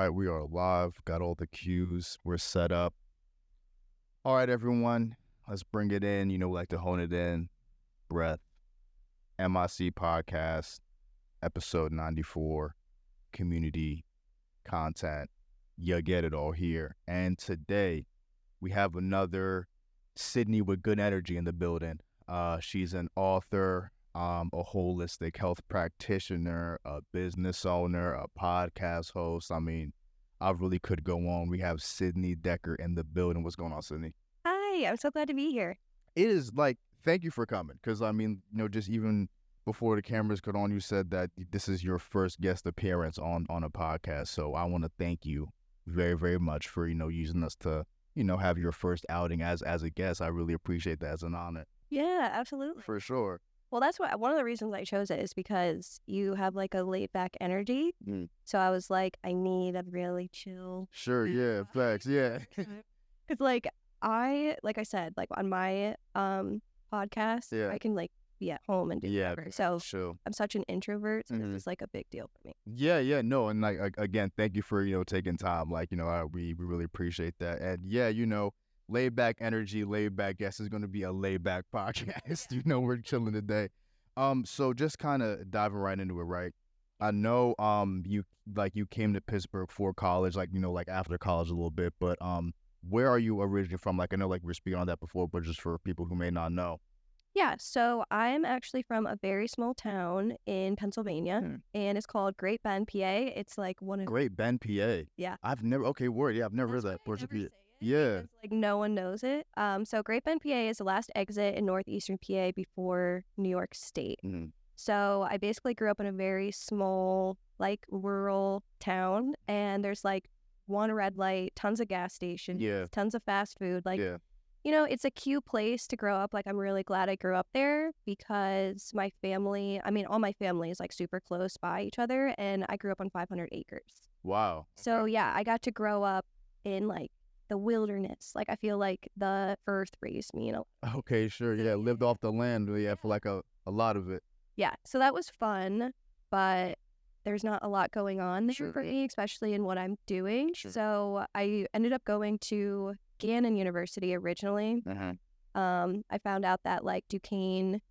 right, we are live. Got all the cues. We're set up. All right, everyone. Let's bring it in. We like to hone it in. Breath. MIC Podcast, episode 94. Community content. You get it all here. And today, we have another Sydney with good energy in the building. She's an author, a holistic health practitioner, a business owner, a podcast host. I really could go on. We have Sydney Decker in the building. What's going on, Sydney? Hi, I'm so glad to be here. It is thank you for coming. Because, just even before the cameras got on, you said that this is your first guest appearance on a podcast. So I want to thank you very, very much for, using us to, have your first outing as a guest. I really appreciate that as an honor. Yeah, absolutely. For sure. Well, that's one of the reasons I chose it is because you have like a laid back energy. So I was like, I need a really chill. Sure, yeah, facts, yeah. Because like I said, like on my podcast, I can be at home and do whatever. So sure. I'm such an introvert, so this is like a big deal for me. Yeah, no, and again, thank you for taking time. We really appreciate that, and laid back energy, laid back guest is going to be a laid back podcast. We're chilling today. So just kind of diving right into it, right? I know you came to Pittsburgh for college, after college a little bit, but where are you originally from? I know we were speaking on that before, but just for people who may not know. Yeah, so I'm actually from a very small town in Pennsylvania, and it's called Great Bend, PA. It's like one of Great Bend, PA. Yeah. I've never heard that. Yeah. No one knows it. So Great Bend, PA is the last exit in northeastern PA before New York State. So I basically grew up in a very small, rural town, and there's one red light, tons of gas stations, tons of fast food. It's a cute place to grow up. I'm really glad I grew up there because my family, all my family is super close by each other, and I grew up on 500 acres. Wow. Okay. So yeah, I got to grow up in the wilderness. I feel like the earth raised me, Okay, sure. Yeah, lived off the land. Yeah, for a lot of it. Yeah, so that was fun, but there's not a lot going on there for me, especially in what I'm doing. Sure. So I ended up going to Gannon University originally. I found out that Duquesne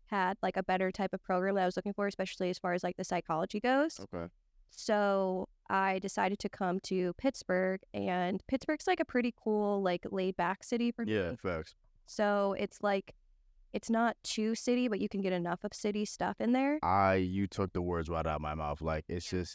had a better type of program that I was looking for, especially as far as the psychology goes. Okay. So I decided to come to Pittsburgh, and Pittsburgh's a pretty cool laid back city for me. Yeah, facts. So it's it's not too city, but you can get enough of city stuff in there. You took the words right out of my mouth. It's a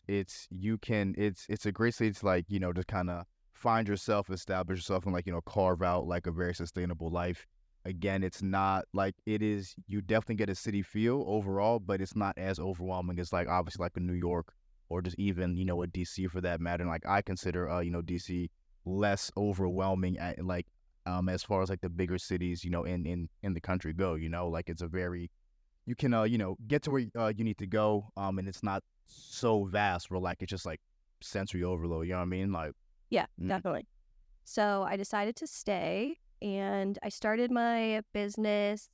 great city to just kind of find yourself, establish yourself, and carve out a very sustainable life. Again, it's not it is. You definitely get a city feel overall, but it's not as overwhelming as obviously a New York or just even a DC for that matter. And I consider DC less overwhelming at as far as the bigger cities in the country go. It's a very, you can get to where you need to go, and it's not so vast where it's just sensory overload. You know what I mean? Yeah, definitely. So I decided to stay, and I started my business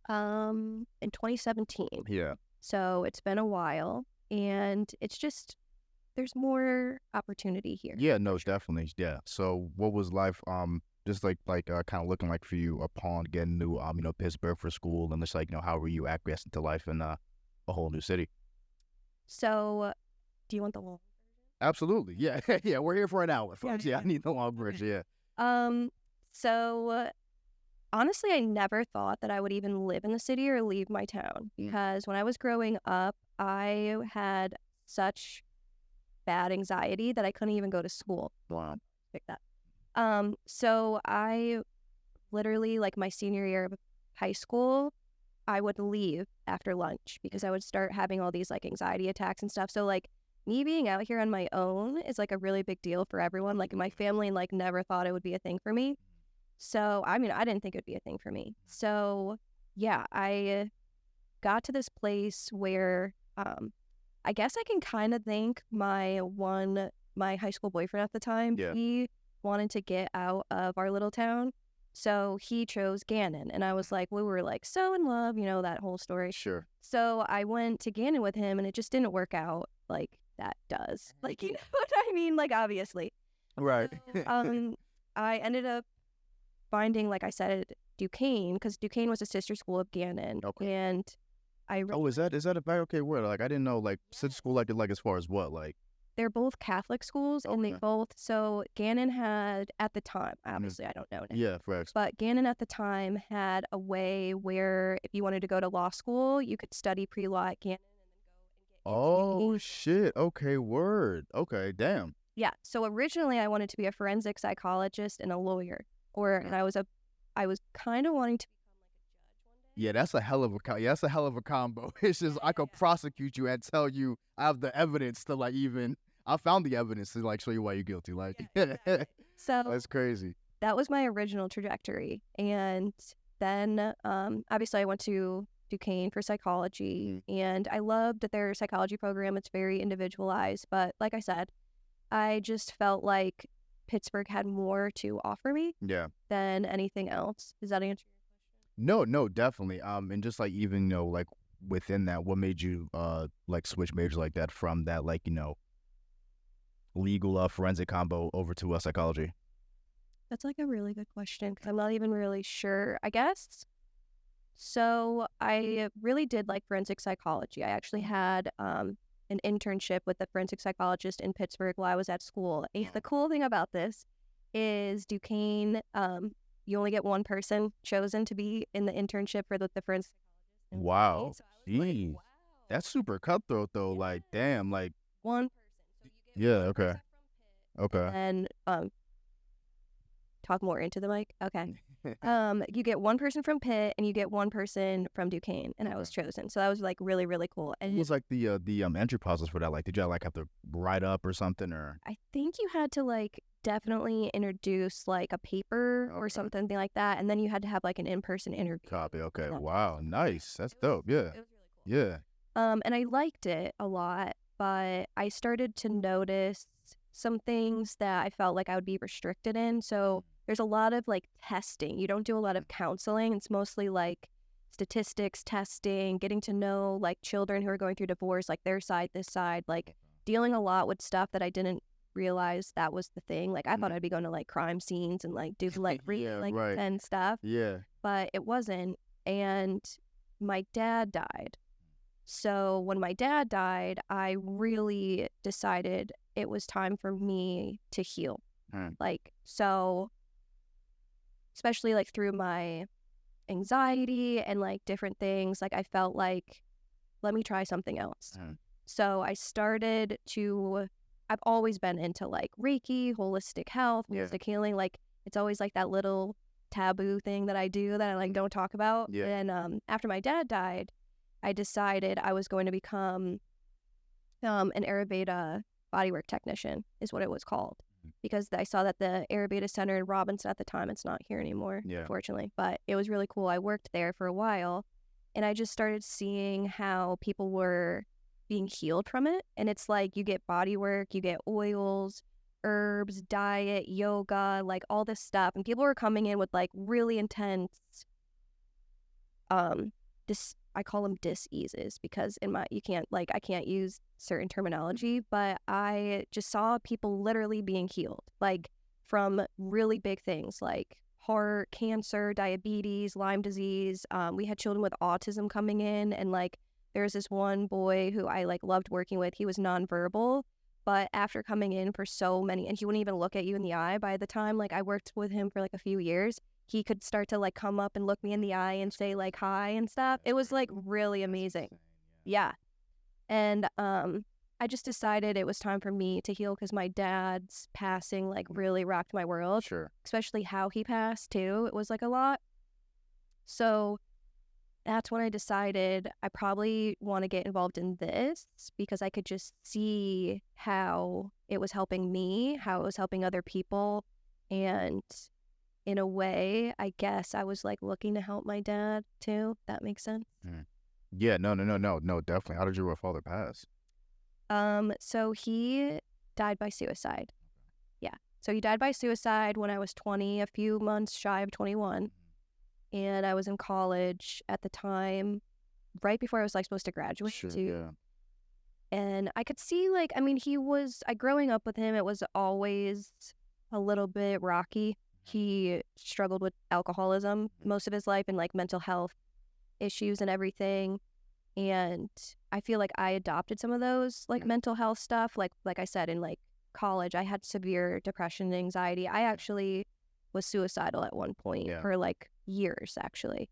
in 2017. Yeah. So it's been a while, and it's just there's more opportunity here. Yeah, no, definitely. Yeah. So what was life just kind of looking like for you upon getting to Pittsburgh for school, and just how were you acquiescing to life in a whole new city? So do you want the long? Absolutely. Yeah. Yeah, we're here for an hour, folks. Yeah, I need the long version. Yeah. So honestly, I never thought that I would even live in the city or leave my town, because when I was growing up, I had such bad anxiety that I couldn't even go to school. Wow. Pick that. So I literally, my senior year of high school, I would leave after lunch because I would start having all these anxiety attacks and stuff. So me being out here on my own is a really big deal for everyone. My family never thought it would be a thing for me. So I didn't think it would be a thing for me. So yeah, I got to this place where I guess I can kind of thank my high school boyfriend at the time. Yeah. He wanted to get out of our little town, so he chose Gannon, and I was we were so in love, that whole story. Sure. So I went to Gannon with him, and it just didn't work out that does. You know what I mean, like, obviously. Right. So, I ended up finding, like I said, Duquesne, because Duquesne was a sister school of Gannon. Okay. And I Oh, is that a fact? Okay, word. Like I didn't know. Like such school, like as far as what, like. they're both Catholic schools, and they Okay. both, so Gannon had, at the time, obviously I don't know now, Yeah, facts. but Gannon at the time had a way where if you wanted to go to law school, you could study pre-law at Gannon and then go and get into Oh Duquesne. shit. Okay, word. Okay, damn. Yeah, so originally I wanted to be a forensic psychologist and a lawyer, and I was kind of wanting to Yeah, that's a hell of a that's a hell of a combo. It's just I could prosecute you and tell you I have the evidence to like even I found the evidence to like show you why you're guilty. Like So that's crazy. that was my original trajectory. And then obviously I went to Duquesne for psychology, and I loved their psychology program. It's very individualized, but like I said, I just felt like Pittsburgh had more to offer me Yeah. than anything else. Does that answer your No, no, definitely. And just like even like within that, what made you like switch majors like that from that like legal forensic combo over to psychology? That's like a really good question, because I'm not even really sure, I guess. So I really did like forensic psychology. I actually had an internship with a forensic psychologist in Pittsburgh while I was at school. And the cool thing about this is Duquesne, you only get one person chosen to be in the internship for the forensic psychologist. Wow. So I was like, Jeez. wow. That's super cutthroat though. Like damn, like One person. So you get yeah, one okay. person from Pitt, Okay. and talk more into the mic. Okay. You get one person from Pitt and you get one person from Duquesne, and I was chosen. So that was like really, really cool. And What was like the entry process for that? Like did y'all like have to write up or something or I think you had to like definitely introduce like a paper or Okay. something like that, and then you had to have like an in-person interview. copy? Okay. Yeah. Wow, nice. That's dope. Yeah. It was really cool. Yeah. And I liked it a lot, but I started to notice some things that I felt like I would be restricted in. So there's a lot of like testing. You don't do a lot of counseling. It's mostly like statistics testing, getting to know like children who are going through divorce, like their side, this side, like dealing a lot with stuff that I didn't realize that was the thing. Like I thought I'd be going to like crime scenes and like do like really Yeah, like right. intense stuff, Yeah. but it wasn't. And my dad died. So when my dad died, I really decided it was time for me to heal. Like, so especially like through my anxiety and like different things, like I felt like, let me try something else. So I started to, I've always been into like Reiki, holistic health, holistic healing. Like it's always like that little taboo thing that I do that I like don't talk about. Yeah. And after my dad died, I decided I was going to become an Ayurveda bodywork technician, is what it was called, because I saw that the Ayurveda Center in Robinson at the time, it's not here anymore, unfortunately, but it was really cool. I worked there for a while, and I just started seeing how people were being healed from it. And it's like you get body work, you get oils, herbs, diet, yoga, like all this stuff, and people were coming in with like really intense I call them dis-eases, because I can't use certain terminology, but I just saw people literally being healed, like from really big things like heart, cancer, diabetes, Lyme disease. We had children with autism coming in, and like there's this one boy who I like loved working with. He was nonverbal, but after coming in for so many, and he wouldn't even look at you in the eye by the time like I worked with him for like a few years, he could start to like come up and look me in the eye and say like hi and stuff. It was like really amazing. Yeah. And I just decided it was time for me to heal, because my dad's passing like really rocked my world. Sure. Especially how he passed too. It was like a lot. So that's when I decided I probably want to get involved in this, because I could just see how it was helping me, how it was helping other people. And in a way, I guess I was like looking to help my dad too. That makes sense. Yeah, no, definitely. How did your father pass? So he died by suicide. Yeah. So he died by suicide when I was 20, a few months shy of 21. And I was in college at the time, right before I was like supposed to graduate. Sure, yeah. And I could see, like, I mean, growing up with him, it was always a little bit rocky. He struggled with alcoholism most of his life and like mental health issues and everything. And I feel like I adopted some of those like mental health stuff. Like I said, in like college, I had severe depression and anxiety. I actually was suicidal at one point for like years, actually.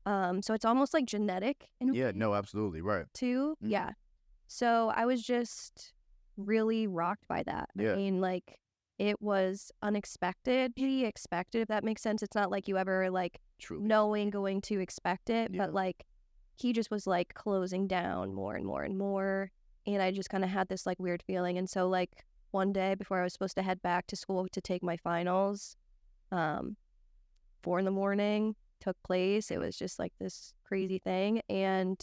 So it's almost like genetic in a way, no, absolutely, right. too. Yeah. So I was just really rocked by that. I mean, like, it was unexpected, pretty expected, if that makes sense. It's not like you ever like knowing going to expect it, but like he just was like closing down more and more and more. And I just kind of had this like weird feeling. And so like one day before I was supposed to head back to school to take my finals, 4 a.m. took place. It was just like this crazy thing. And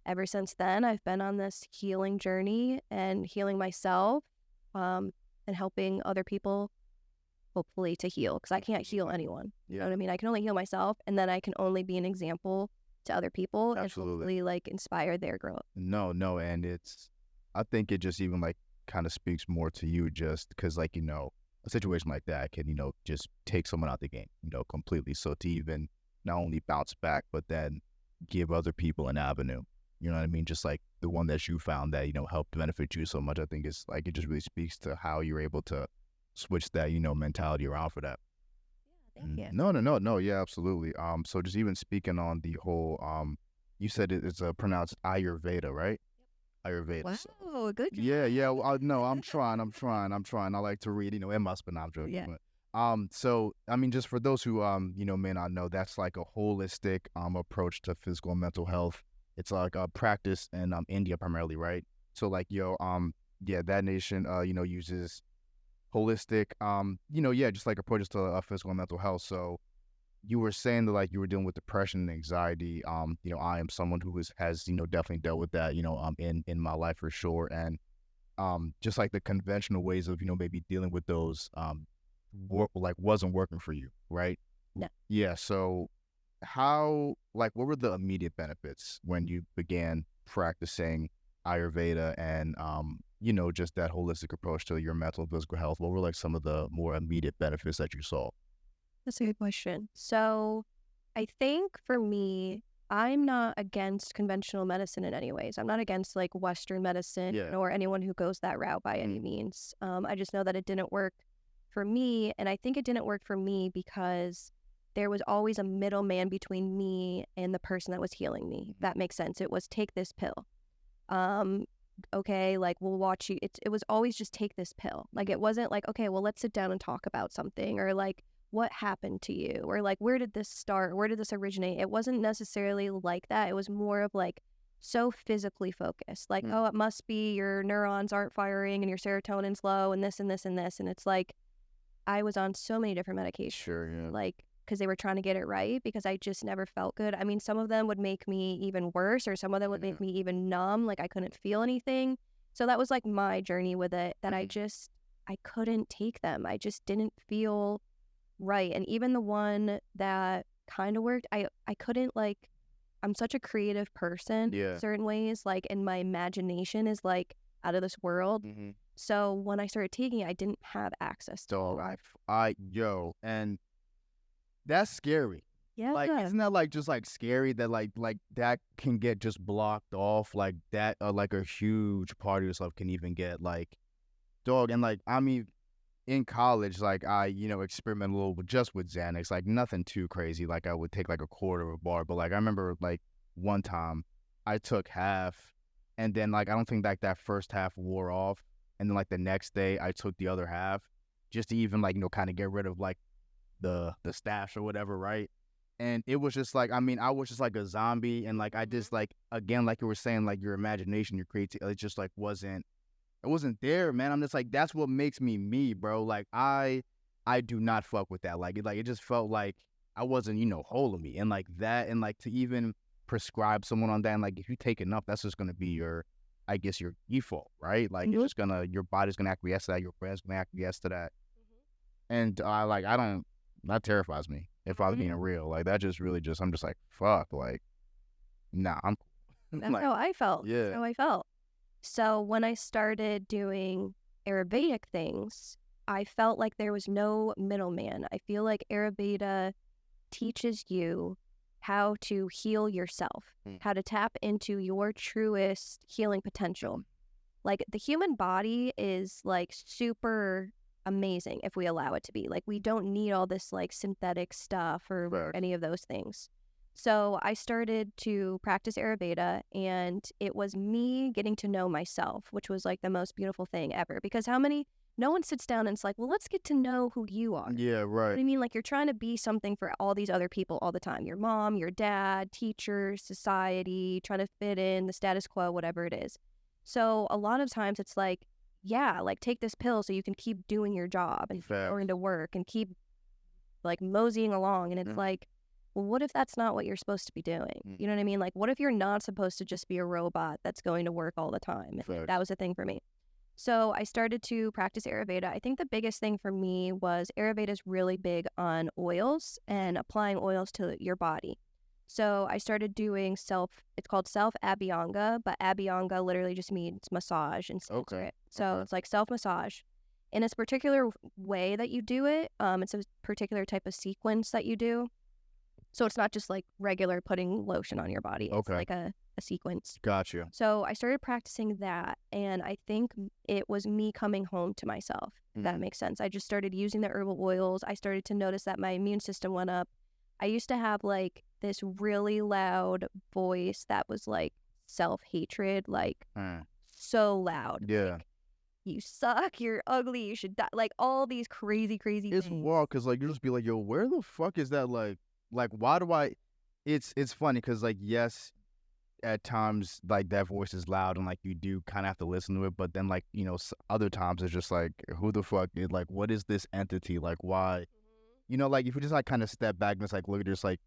ever since then, I've been on this healing journey and healing myself, and helping other people, hopefully, to heal, because I can't heal anyone. You know what I mean? I can only heal myself, and then I can only be an example to other people and hopefully like inspire their growth. No, and I think it just even like kind of speaks more to you, just because like, a situation like that can, just take someone out the game, completely. So to even not only bounce back, but then give other people an avenue, you know what I mean? Just like the one that you found that, helped benefit you so much. I think it's like, it just really speaks to how you're able to switch that, mentality around for that. Yeah, thank you. No. Yeah, absolutely. So just even speaking on the whole, you said it's pronounced Ayurveda, right? Ayurveda. Wow, good job. Yeah. Well, no, I'm trying. I like to read, in my spinach. Yeah. So I mean, just for those who may not know, that's like a holistic approach to physical and mental health. It's like a practice in India primarily, right? So like that nation uses holistic just like approaches to physical and mental health. So you were saying that like you were dealing with depression and anxiety. I am someone who has definitely dealt with that in my life for sure. And just like the conventional ways of maybe dealing with those wasn't working for you, right? No. Yeah. So what were the immediate benefits when you began practicing Ayurveda and just that holistic approach to your mental and physical health? What were like some of the more immediate benefits that you saw? That's a good question. So I think for me, I'm not against conventional medicine in any ways. I'm not against like Western medicine or anyone who goes that route by any means. I just know that it didn't work for me. And I think it didn't work for me because there was always a middleman between me and the person that was healing me. If that makes sense. It was take this pill. Okay, like we'll watch you. It was always just take this pill. Like it wasn't like, okay, well, let's sit down and talk about something, or like what happened to you, or like where did this start? Where did this originate? It wasn't necessarily like that. It was more of like so physically focused. Like, oh, it must be your neurons aren't firing and your serotonin's low and this and this and this. And it's like I was on so many different medications. Sure, yeah. Like because they were trying to get it right, because I just never felt good. I mean, some of them would make me even worse, or some of them would make me even numb, like I couldn't feel anything. So that was like my journey with it, that I couldn't take them. I just didn't feel right. And even the one that kind of worked, I couldn't, like, I'm such a creative person in certain ways, like, and my imagination is like out of this world. So when I started taking it, I didn't have access to it. And that's scary. Yeah. Like, isn't that like just like scary that like that can get just blocked off, like that like a huge part of yourself can even get like and like I mean in college, like I experiment a little just with Xanax, like nothing too crazy. Like I would take like a quarter of a bar, but like I remember like one time I took half, and then like I don't think like that first half wore off, and then like the next day I took the other half just to even like kind of get rid of like the stash or whatever, right? And it was just like, I mean, I was just like a zombie, and like I just like, again, like you were saying, like your imagination, your creativity, it just like wasn't there, man. I'm just like, that's what makes me, bro. Like I do not fuck with that. Like it just felt like I wasn't whole of me, and like that, and like to even prescribe someone on that, and like if you take enough, that's just gonna be your default, right? Like it's just gonna, your body's gonna acquiesce to that, your brain's gonna acquiesce to that. And that terrifies me, if I was being real. Like that just really I'm just like, fuck, like, nah, I'm That's like, how I felt. yeah. That's how I felt. So when I started doing Ayurvedic things, I felt like there was no middleman. I feel like Ayurveda teaches you how to heal yourself, how to tap into your truest healing potential. Like the human body is like super amazing if we allow it to be. Like we don't need all this like synthetic stuff or Facts. any of those things. So I started to practice Ayurveda, and it was me getting to know myself, which was like the most beautiful thing ever. Because no one sits down and it's like, well, let's get to know who you are. Yeah, You know what right. I mean? Like you're trying to be something for all these other people all the time. Your mom, your dad, teachers, society, trying to fit in, the status quo, whatever it is. So a lot of times it's like, yeah, like take this pill so you can keep doing your job and keep Facts. going to work and keep like moseying along. And it's like, well, what if that's not what you're supposed to be doing? You know what I mean? Like, what if you're not supposed to just be a robot that's going to work all the time? Facts. That was a thing for me. So I started to practice Ayurveda. I think the biggest thing for me was Ayurveda is really big on oils and applying oils to your body. So I started doing it's called self-Abhyanga, but Abhyanga literally just means massage in Sanskrit. So it's like self-massage. In a particular way that you do it, it's a particular type of sequence that you do. So it's not just like regular putting lotion on your body. It's like a sequence. Gotcha. So I started practicing that, and I think it was me coming home to myself, if that makes sense. I just started using the herbal oils. I started to notice that my immune system went up. I used to have like this really loud voice that was like self-hatred, like so loud. Yeah. Like, you suck, you're ugly, you should die. Like all these crazy It's things. wild because like you just be like, yo, where the fuck is that? Like why do I? It's funny because like yes, at times like that voice is loud and like you do kind of have to listen to it, but then like other times it's just like who the fuck is like what is this entity? Like why? Like if you just like kind of step back and it's like look at just like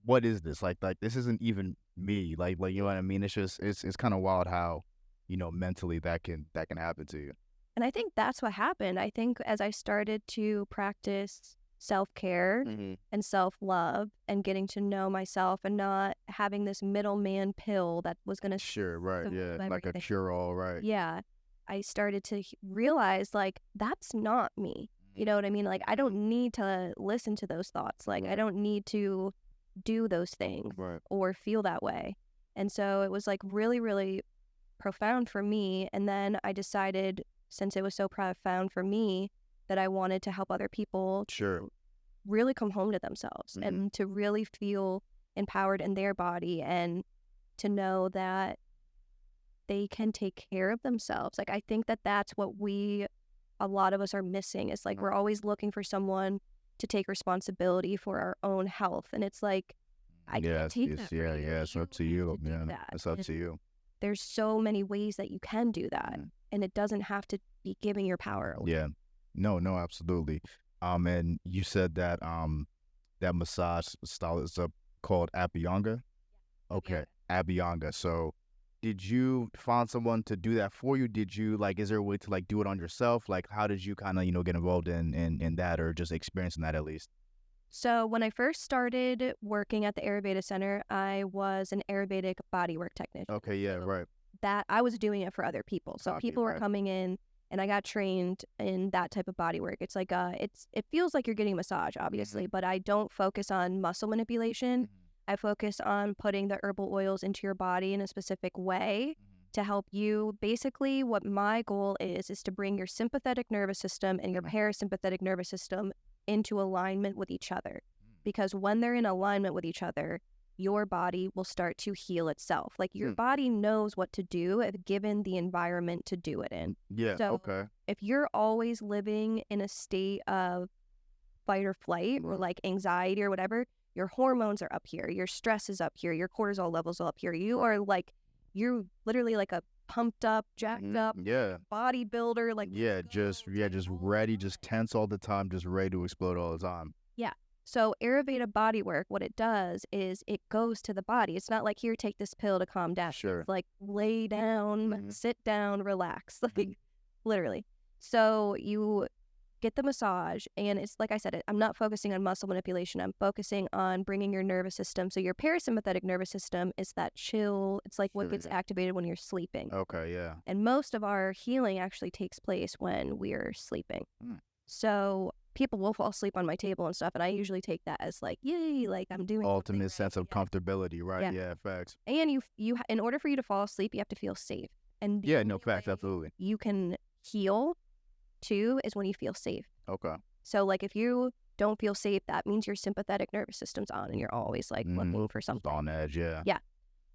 what is this? Like this isn't even me. Like you know what I mean? It's just it's kind of wild how mentally that can happen to you. And I think that's what happened. I think as I started to practice self-care and self-love and getting to know myself and not having this middleman pill that was going to Sure, right, yeah, like a everything. cure-all, right. Yeah, I started to realize like that's not me. You know what I mean? Like I don't need to listen to those thoughts. Like I don't need to do those things Right. or feel that way. And so it was like really, really profound for me. And then I decided, since it was so profound for me, that I wanted to help other people Sure. really come home to themselves and to really feel empowered in their body and to know that they can take care of themselves. Like I think that that's what a lot of us are missing. It's like we're always looking for someone to take responsibility for our own health, and it's like I can't take that. Yeah, it's up to you. to do Yeah, that. it's up And to you. there's so many ways that you can do that, and it doesn't have to be giving your power away. Yeah, no, absolutely. And you said that that massage style is called Abhyanga. Okay, Abhyanga. So, did you find someone to do that for you? Did you like? Is there a way to like do it on yourself? Like, how did you kind of get involved in that, or just experiencing that at least? So when I first started working at the Ayurveda Center, I was an Ayurvedic bodywork technician. Okay, yeah, right. That I was doing it for other people. So Copy, people were right. coming in, and I got trained in that type of bodywork. It's like it feels like you're getting a massage, obviously, but I don't focus on muscle manipulation. I focus on putting the herbal oils into your body in a specific way to help you. Basically, what my goal is to bring your sympathetic nervous system and your parasympathetic nervous system into alignment with each other. Because when they're in alignment with each other, your body will start to heal itself. Like your body knows what to do if given the environment to do it in. Yeah, So okay. if you're always living in a state of fight or flight or like anxiety or whatever, your hormones are up here, your stress is up here, your cortisol levels are up here. You're literally like a pumped up, jacked up Yeah. bodybuilder. Like Just ready, just tense all the time, just ready to explode all the time. yeah. So Ayurveda bodywork, what it does is it goes to the body. It's not like here, take this pill to calm down. Sure. It's like lay down, sit down, relax, like literally. So you get the massage. And it's like I said, I'm not focusing on muscle manipulation. I'm focusing on bringing your nervous system. So your parasympathetic nervous system is that chill. It's like what Sure, gets yeah. activated when you're sleeping. Okay, yeah. And most of our healing actually takes place when we're sleeping. Hmm. So people will fall asleep on my table and stuff, and I usually take that as like, yay, like I'm doing something Ultimate right. sense of Yeah. comfortability, right? Yeah. Yeah, facts. And in order for you to fall asleep, you have to feel safe. And the Yeah, no, only facts, way absolutely. you can heal too is when you feel safe. Okay. So like if you don't feel safe, that means your sympathetic nervous system's on and you're always like looking for Just something. on edge, yeah. Yeah.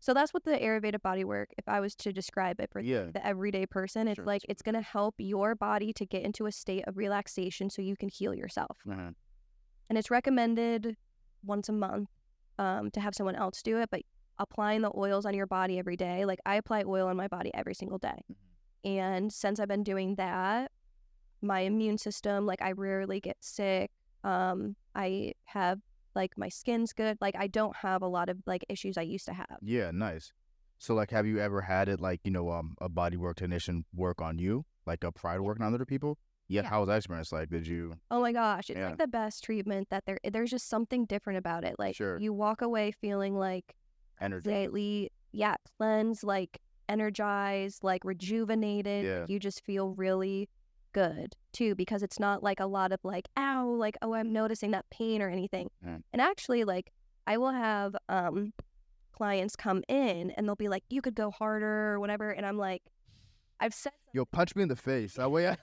So that's what the Ayurveda bodywork, if I was to describe it for Yeah. the everyday person, it's Sure. like it's going to help your body to get into a state of relaxation so you can heal yourself. Mhm. And it's recommended once a month to have someone else do it, but applying the oils on your body every day, like I apply oil on my body every single day. And since I've been doing that, my immune system, like I rarely get sick. I have like my skin's good. Like I don't have a lot of like issues I used to have. Yeah, nice. So, like, have you ever had it, like, a bodywork technician work on you, like a prior working on other people? Yeah, Yeah. how was that experience like? Did you? Oh my gosh, it's Yeah. like the best treatment that there's just something different about it. Like Sure. you walk away feeling like Energy. completely, yeah, cleansed, like energized, like rejuvenated. Yeah. Like, you just feel really good too, because it's not like a lot of like, ow, like, oh, I'm noticing that pain or anything. Mm. And actually, like, I will have clients come in and they'll be like, you could go harder or whatever. And I'm like, I've said Yo, punch me in the face. That way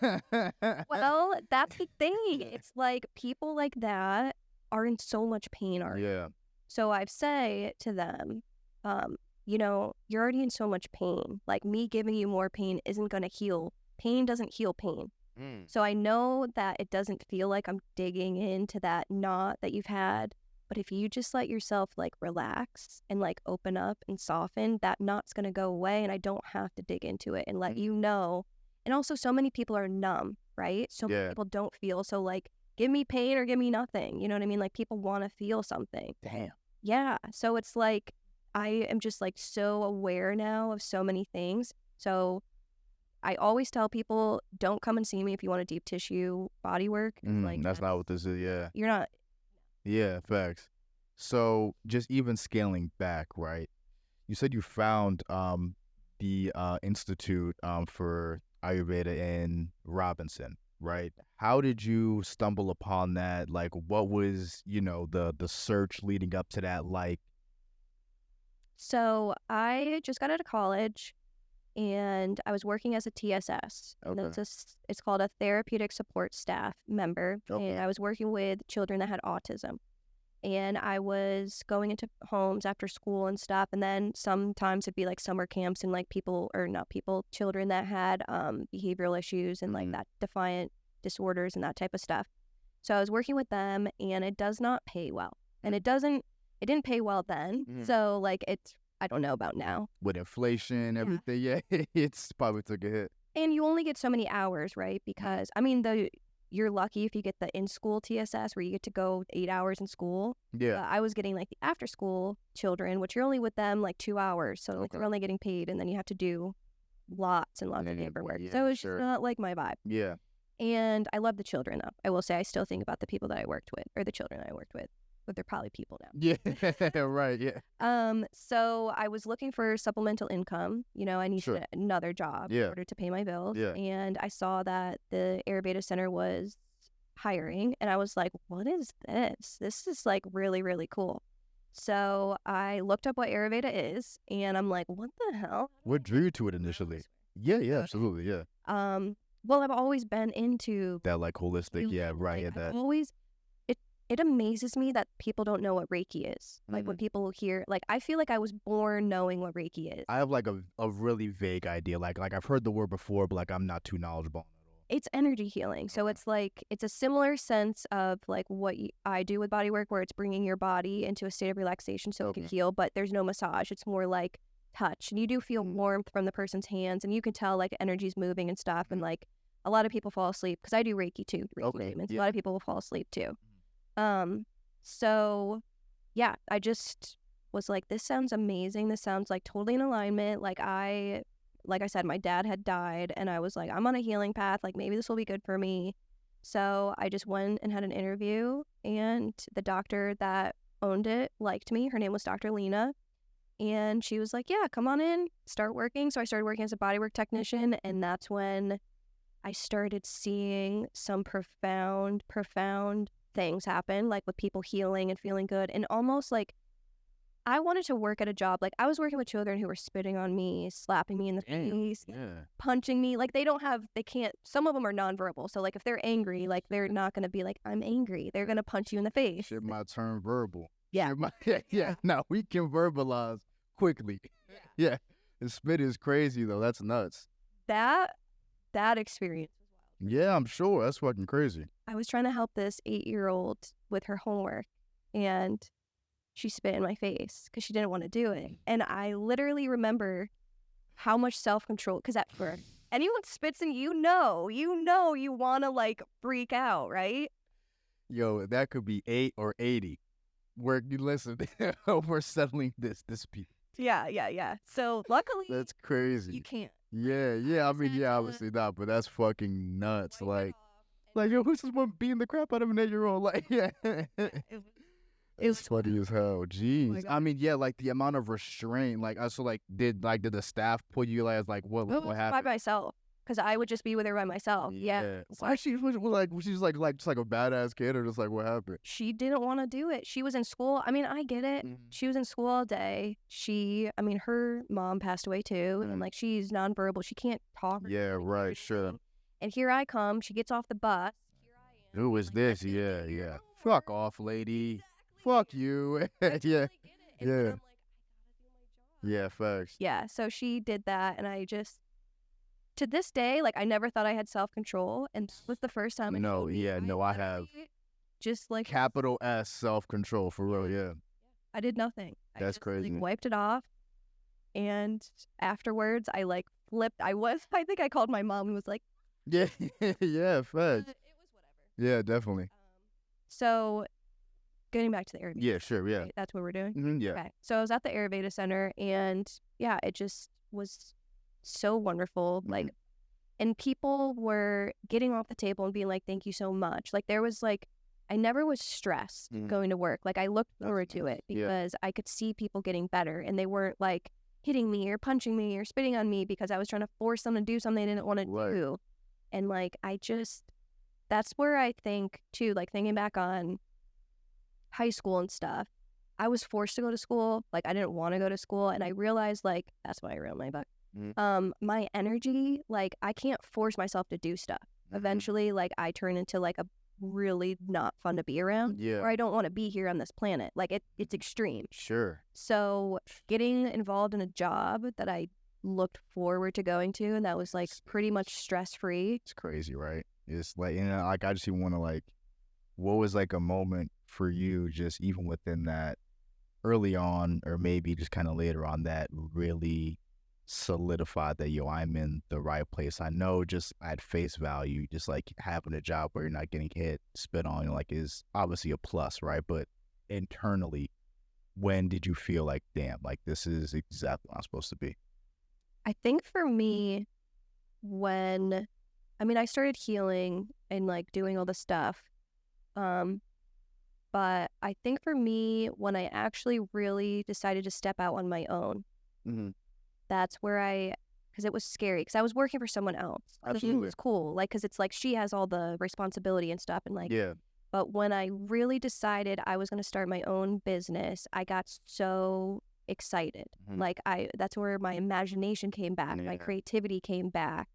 well, that's the thing. It's like people like that are in so much pain already. Yeah. So I say to them, you're already in so much pain. Like me giving you more pain isn't going to heal. Pain doesn't heal pain. So I know that it doesn't feel like I'm digging into that knot that you've had. But if you just let yourself like relax and like open up and soften, that knot's going to go away and I don't have to dig into it and let you know. And also so many people are numb, right? So many Yeah. people don't feel. So like, give me pain or give me nothing. You know what I mean? Like people want to feel something. Damn. Yeah. So it's like, I am just like so aware now of so many things. So I always tell people, don't come and see me if you want a deep tissue body work. Like That's not what this is. Yeah. you're not. Yeah, facts. So just even scaling back, right? You said you found the Institute for Ayurveda in Robinson, right? How did you stumble upon that? Like, what was, the search leading up to that like? So I just got out of college and I was working as a TSS. And Okay. it's called a therapeutic support staff member. Okay. And I was working with children that had autism. And I was going into homes after school and stuff. And then sometimes it'd be like summer camps and like children that had behavioral issues and like that defiant disorders and that type of stuff. So I was working with them and it does not pay well. And it didn't pay well then. So like I don't know about now. With inflation, everything, yeah, it's probably took a hit. And you only get so many hours, right? Because I mean, you're lucky if you get the in-school TSS where you get to go 8 hours in school. Yeah. I was getting like the after-school children, which you're only with them like 2 hours. So like Okay. you're only getting paid and then you have to do lots and lots of paperwork. So it's just not like my vibe. Yeah. And I love the children though. I will say I still think about the people that I worked with or the children I worked with. But they're probably people now. Yeah. Right. Yeah. So I was looking for supplemental income. I needed Sure. another job in Yeah. order to pay my bills. Yeah. And I saw that the Ayurveda Center was hiring. And I was like, what is this? This is like really, really cool. So I looked up what Ayurveda is. And I'm like, what the hell? What drew you to it initially? Yeah. Yeah. Absolutely. Yeah. Well, I've always been into That like holistic. Yeah. Right. like, Yeah. I've That. always it amazes me that people don't know what Reiki is. Like when people hear, like I feel like I was born knowing what Reiki is. I have like a really vague idea. Like I've heard the word before, but like I'm not too knowledgeable on it at all. It's energy healing. So it's like, it's a similar sense of like what I do with bodywork, where it's bringing your body into a state of relaxation so it can heal, but there's no massage. It's more like touch. And you do feel warmth from the person's hands and you can tell like energy's moving and stuff. And like a lot of people fall asleep because I do Reiki too. Reiki treatments. A lot of people will fall asleep too. So yeah, I just was like, this sounds amazing. This sounds like totally in alignment. Like I said, my dad had died and I was like, I'm on a healing path. Like maybe this will be good for me. So I just went and had an interview, and the doctor that owned it liked me. Her name was Dr. Lena. And she was like, yeah, come on in, start working. So I started working as a bodywork technician. And that's when I started seeing some profound things happen, like with people healing and feeling good. And almost like I wanted to work at a job. Like I was working with children who were spitting on me, slapping me in the face, punching me. Like they can't, some of them are nonverbal. So like if they're angry, like they're not going to be like, I'm angry. They're going to punch you in the face. Shit might turn verbal. Yeah. Yeah. No, we can verbalize quickly. Yeah. The spit is crazy though. That's nuts. That experience was wild. Yeah, I'm sure. That's fucking crazy. I was trying to help this 8-year-old with her homework, and she spit in my face because she didn't want to do it. And I literally remember how much self-control, because at first, anyone spits in you want to like freak out, right? Yo, that could be 8 or 80. Where you listen, we're settling this dispute. Yeah. So luckily, That's crazy. you can't. Yeah. I mean, yeah, obviously not, but that's fucking nuts. Like, yo, who's this one beating the crap out of an 8-year-old? Like, yeah. It's funny as hell. Jeez. I mean, yeah, like the amount of restraint. Like, so, like, did the staff pull you like what happened? By myself, because I would just be with her by myself. Yeah. Why she's like just like a badass kid, or just like what happened? She didn't want to do it. She was in school. I mean, I get it. Mhm. She was in school all day. Her mom passed away too, and like she's nonverbal. She can't talk. Yeah, right, sure. And here I come. She gets off the bus. Who is this? Yeah. Fuck off, lady. Fuck you. Yeah. Yeah. Yeah, facts. Yeah, so she did that, and I just, to this day, like I never thought I had self-control, and this was the first time. No, I have just like capital S self-control for real. Yeah. I did nothing. That's crazy. Like, wiped it off, and afterwards, I like flipped. I think I called my mom and was like, yeah, facts. it was whatever. Yeah, definitely. So, getting back to the Ayurveda. Yeah, sure, yeah. Right? That's what we're doing? Mm-hmm, yeah. Okay. So I was at the Ayurveda Center, and yeah, it just was so wonderful. Mm-hmm. Like, and people were getting off the table and being like, thank you so much. Like, there was like, I never was stressed going to work. Like, I looked forward to it because I could see people getting better, and they weren't like hitting me or punching me or spitting on me because I was trying to force them to do something they didn't want to do. And like, that's where I think too, like thinking back on high school and stuff, I was forced to go to school. Like I didn't want to go to school, and I realized like that's why I wrote my book. My energy, like I can't force myself to do stuff. Eventually, like I turn into like a really not fun to be around. Or I don't want to be here on this planet. Like it's extreme. Sure. So getting involved in a job that I looked forward to going to, and that was like pretty much stress free. It's crazy, right? It's like, like I just even want to like, what was like a moment for you, just even within that early on, or maybe just kind of later on, that really solidified that, yo, I'm in the right place? I know just at face value, just like having a job where you're not getting hit, spit on, like is obviously a plus, right? But internally, when did you feel like, damn, like this is exactly what I'm supposed to be? I think for me, I started healing and like doing all the stuff. But I think for me, when I actually really decided to step out on my own, that's where because it was scary, because I was working for someone else. Absolutely. It was cool, like, because it's like she has all the responsibility and stuff, and like, yeah. But when I really decided I was going to start my own business, I got so excited. Like that's where my imagination came back, my creativity came back.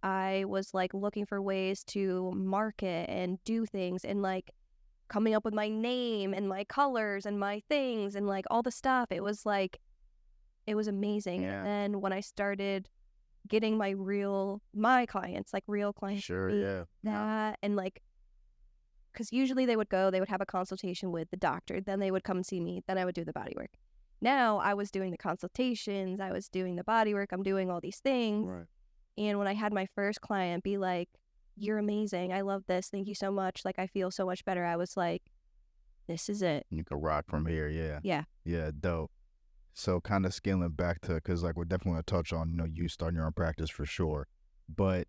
I was like looking for ways to market and do things, and like coming up with my name and my colors and my things and like all the stuff. It was amazing. Yeah. And then when I started getting my clients, like real clients, sure, yeah, that, and like, because usually they would have a consultation with the doctor, then they would come and see me, then I would do the body work. Now I was doing the consultations, I was doing the body work, I'm doing all these things. right. And when I had my first client be like, you're amazing, I love this, thank you so much, like I feel so much better, I was like, this is it. You can rock from here. Yeah, dope. So kind of scaling back to, because like we're definitely going to touch on, you starting your own practice for sure, but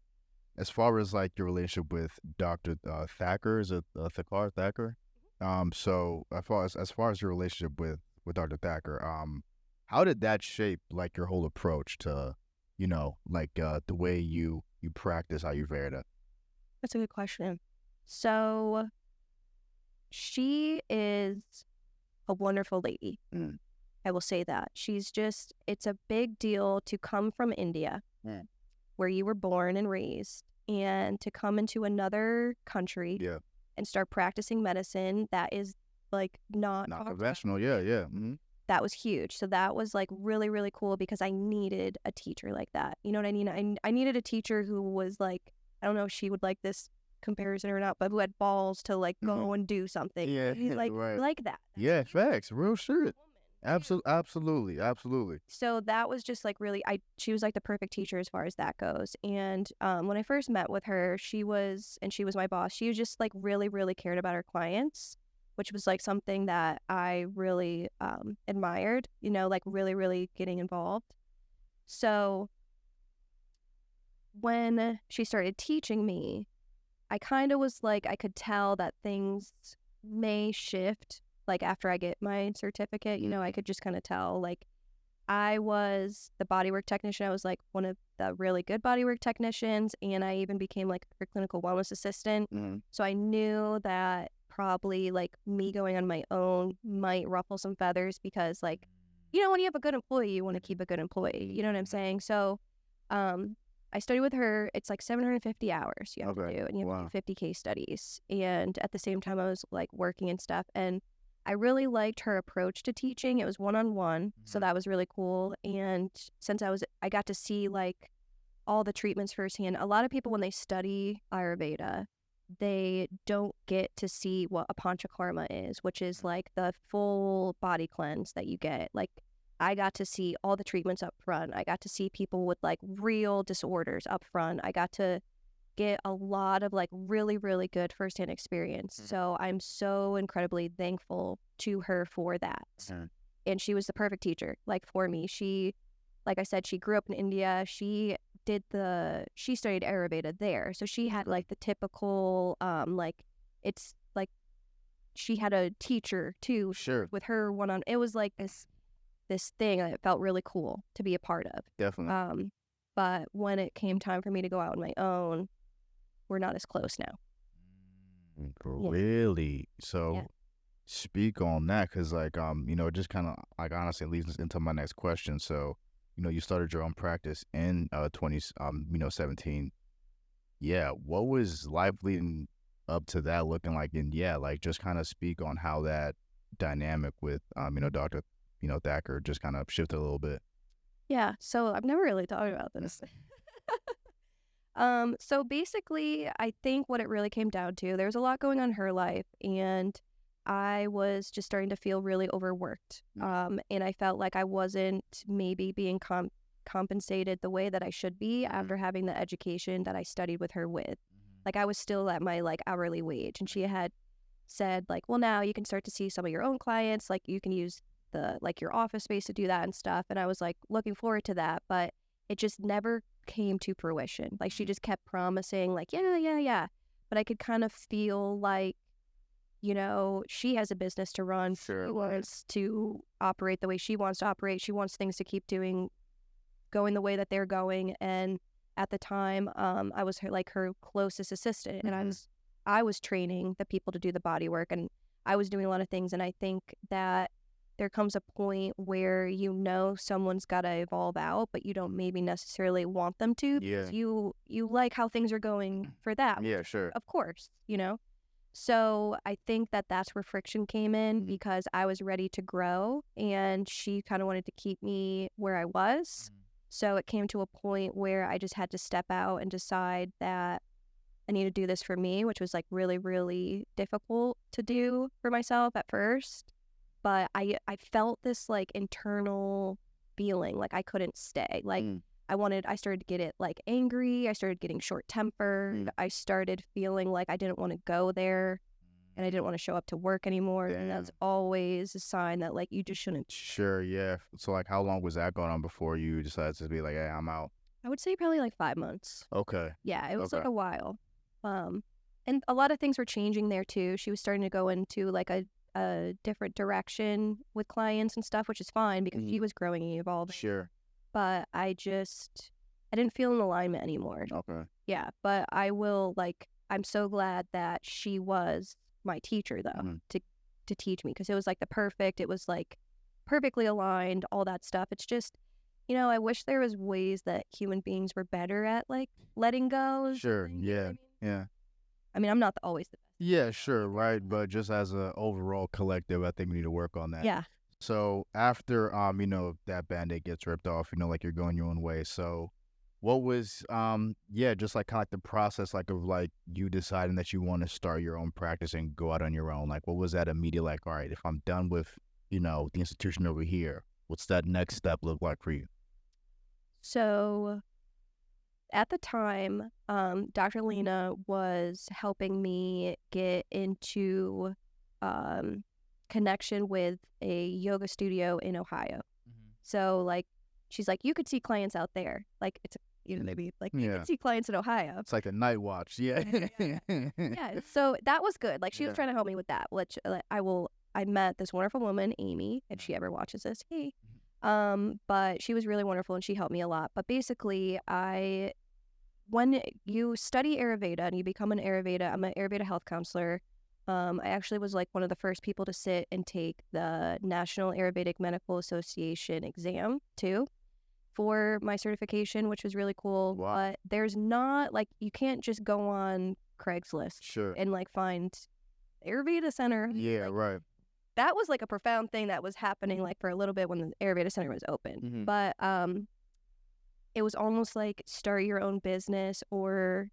as far as like your relationship with Dr. Thacker, is it Thakar Thacker? So as far as your relationship with Dr. Thacker, how did that shape like your whole approach to, like the way you practice Ayurveda? That's a good question. So she is a wonderful lady. Mm. I will say that. It's a big deal to come from India, Mm. where you were born and raised, and to come into another country Yeah, and start practicing medicine that is like not not talked about. conventional. Yeah, yeah. Mm-hmm. That was huge. So that was like really, really cool because I needed a teacher like that. You know what I mean? I needed a teacher who was like, I don't know if she would like this comparison or not, but who had balls to like go and do something. Yeah, He's like, right. like that. Yeah, facts. Real shit. Woman. Absolutely, absolutely. So that was just like really, she was like the perfect teacher as far as that goes. And when I first met with her, she was my boss. She was just like really, really cared about her clients, which was like something that I really admired, like really, really getting involved. So when she started teaching me, I kind of was like, I could tell that things may shift. Like after I get my certificate, I could just kind of tell. Like I was the bodywork technician. I was like one of the really good bodywork technicians, and I even became like a clinical wellness assistant. Mm-hmm. So I knew that probably like me going on my own might ruffle some feathers because like, when you have a good employee, you want to keep a good employee. You know what I'm saying? So I studied with her. It's like 750 hours you have to do, and you have to do 50 case studies. And at the same time, I was like working and stuff. And I really liked her approach to teaching. It was one-on-one, so that was really cool. And since I got to see like all the treatments firsthand. A lot of people, when they study Ayurveda, they don't get to see what a panchakarma is, which is like the full body cleanse that you get. Like I got to see all the treatments up front. I got to see people with like real disorders up front. I got to get a lot of like really, really good firsthand experience. So I'm so incredibly thankful to her for that. And she was the perfect teacher, like for me. She, like I said, she grew up in India. She studied Ayurveda there. So she had like the typical, it's like she had a teacher too. Sure. With her it was like this thing that it felt really cool to be a part of. Definitely. But when it came time for me to go out on my own, we're not as close now. Really? So speak on that, because like just kind of like honestly leads into my next question. So you started your own practice in 17. Yeah, what was life leading up to that looking like? And like just kind of speak on how that dynamic with Dr. Thacker just kind of shifted a little bit. Yeah, so I've never really thought about this. So basically, I think what it really came down to, there's a lot going on in her life, and I was just starting to feel really overworked. And I felt like I wasn't maybe being compensated the way that I should be after having the education that I studied with her with. Like I was still at my like hourly wage, and she had said like, well, now you can start to see some of your own clients, like you can use your office space to do that and stuff. And I was like looking forward to that, but it just never came to fruition. Like she just kept promising like, yeah. But I could kind of feel like, she has a business to run. Sure. She wants to operate the way she wants to operate. She wants things to keep going the way that they're going. And at the time, I was her closest assistant, and I was training the people to do the body work, and I was doing a lot of things. And I think that there comes a point where someone's got to evolve out, but you don't maybe necessarily want them to. Yeah. Because you like how things are going for that. Yeah, sure. Of course, So I think that that's where friction came in, because I was ready to grow, and she kind of wanted to keep me where I was. So it came to a point where I just had to step out and decide that I need to do this for me, which was like really, really difficult to do for myself at first. But I felt this like internal feeling like I couldn't stay. Like I started to get it like angry. I started getting short tempered. I started feeling like I didn't want to go there, and I didn't want to show up to work anymore. And that's always a sign that like you just shouldn't. Sure, yeah. So like how long was that going on before you decided to be like, hey, I'm out? I would say probably like 5 months. Okay. Yeah, it was like Okay. a while. And a lot of things were changing there too. She was starting to go into like a different direction with clients and stuff, which is fine because she was growing and evolving. Sure. But I didn't feel in alignment anymore. Okay. Yeah, but I'm so glad that she was my teacher though, to teach me, because it was like it was like perfectly aligned, all that stuff. It's just, I wish there was ways that human beings were better at like letting go. Sure. Yeah. Yeah. I mean, I'm not always the best. Yeah, sure, right. But just as a overall collective, I think we need to work on that. Yeah. So after that Band-Aid gets ripped off, like you're going your own way. So what was just like kind of like the process like of like you deciding that you want to start your own practice and go out on your own? Like what was that immediate like, all right, if I'm done with, the institution over here, what's that next step look like for you? So at the time, Dr. Lena was helping me get into connection with a yoga studio in Ohio. So like, she's like, you could see clients out there. Like it's, maybe like you could see clients in Ohio. It's like the night watch. Yeah. Yeah. So that was good. Like she was trying to help me with that, which I met this wonderful woman, Amy, if she ever watches this. Hey. But she was really wonderful and she helped me a lot. But basically when you study Ayurveda and you become an Ayurveda, I'm an Ayurveda health counselor. I actually was like one of the first people to sit and take the National Ayurvedic Medical Association exam too for my certification, which was really cool. Wow. But there's not like, you can't just go on Craigslist and like find Ayurveda Center. Yeah, right. That was like a profound thing that was happening like for a little bit when the Ayurveda Center was open. But it was almost like start your own business or...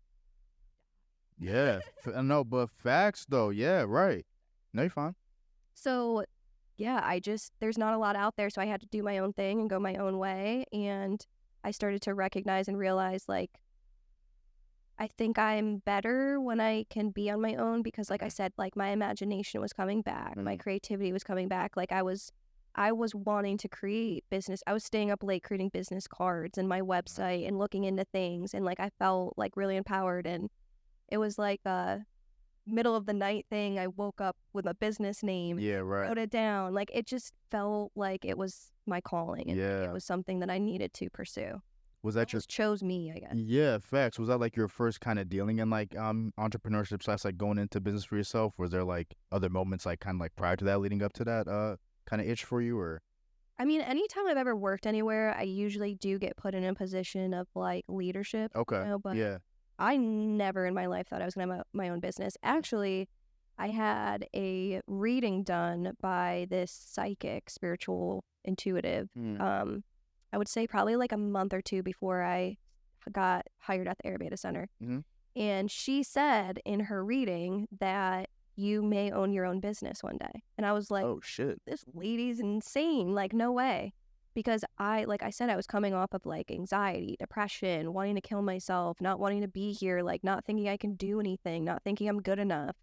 Yeah. No, but facts though. Yeah, right. No, you're fine. So, yeah, there's not a lot out there. So I had to do my own thing and go my own way. And I started to recognize and realize like, I think I'm better when I can be on my own because like I said, like my imagination was coming back, my creativity was coming back. Like I was wanting to create business. I was staying up late creating business cards and my website and looking into things. And like, I felt like really empowered, and it was like a middle of the night thing. I woke up with a business name. Yeah, right. Wrote it down. Like it just felt like it was my calling. And it was something that I needed to pursue. Was that just chose me, I guess? Yeah, facts. Was that like your first kind of dealing in like entrepreneurship / like going into business for yourself? Was there like other moments like kind of like prior to that leading up to that kind of itch for you? Or I mean, anytime I've ever worked anywhere, I usually do get put in a position of like leadership. Okay. But yeah. I never in my life thought I was going to have my own business. Actually, I had a reading done by this psychic, spiritual, intuitive. I would say probably like a month or two before I got hired at the Ayurveda Center. And she said in her reading that you may own your own business one day. And I was like, oh shit, this lady's insane. Like, no way. Because like I said, I was coming off of like anxiety, depression, wanting to kill myself, not wanting to be here, like not thinking I can do anything, not thinking I'm good enough.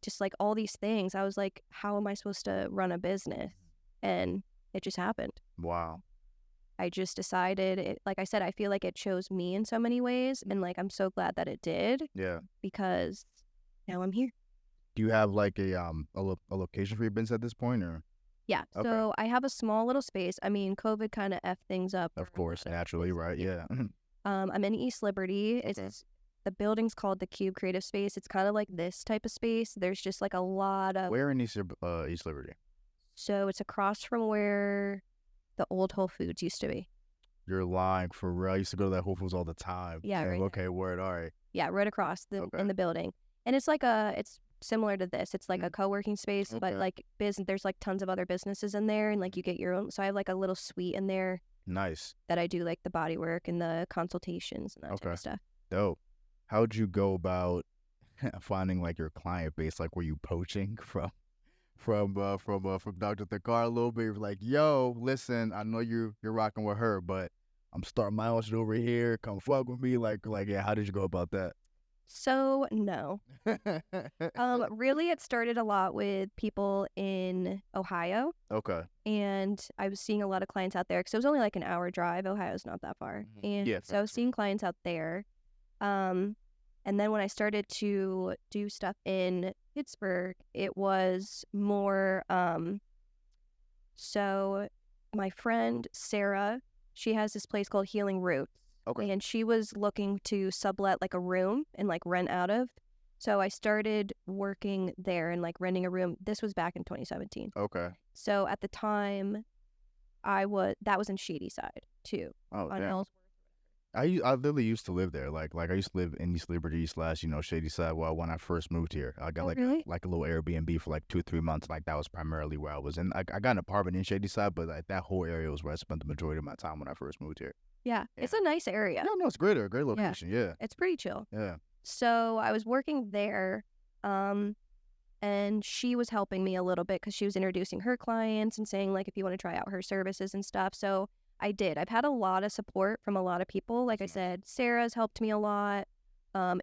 Just like all these things. I was like, how am I supposed to run a business? And it just happened. Wow. I just decided like I said, I feel like it chose me in so many ways. And like, I'm so glad that it did. Yeah. Because now I'm here. Do you have like a location for your business at this point, or? Yeah. Okay. So I have a small little space. I mean, COVID kind of effed things up. Of course, naturally, right? Yeah. I'm in East Liberty. The building's called the Cube Creative Space. It's kind of like this type of space. There's just like a lot of... Where in East Liberty? So it's across from where the old Whole Foods used to be. You're lying, for real. I used to go to that Whole Foods all the time. Yeah, right. Okay, word, all right. Yeah, right across in the building. And it's like it's similar to this. It's like a co-working space, but like there's like tons of other businesses in there, and like you get your own. So I have like a little suite in there. Nice. That I do like the body work and the consultations and that type of stuff. Dope. How'd you go about finding like your client base? Like, were you poaching from Dr. Thakkar a little bit? You're like, yo, listen, I know you're rocking with her, but I'm starting my own shit over here. Come fuck with me. Like, yeah. How did you go about that? So no. Really, it started a lot with people in Ohio, Okay. and I was seeing a lot of clients out there because it was only like an hour drive. Ohio's not that far, and Yeah, so I was seeing clients out there. Um, and then when I started to do stuff in Pittsburgh, it was more. So my friend Sarah, she has this place called Healing Roots. Okay. And she was looking to sublet like a room and like rent out of. So I started working there and like renting a room. This was back in 2017. Okay. So at the time, that was in Shadyside too. Oh, On damn. Ellsworth. I literally used to live there. Like I used to live in East Liberty / Shady Side. Well, when I first moved here, I got Oh, really? like a little Airbnb for like 2-3 months. Like that was primarily where I was. And I got an apartment in Shady Side, but like that whole area was where I spent the majority of my time when I first moved here. Yeah, it's a nice area. No, it's great. Great location. Yeah. It's pretty chill. Yeah. So I was working there, and she was helping me a little bit because she was introducing her clients and saying like if you want to try out her services and stuff. So I did. I've had a lot of support from a lot of people. Like I said, Sarah's helped me a lot.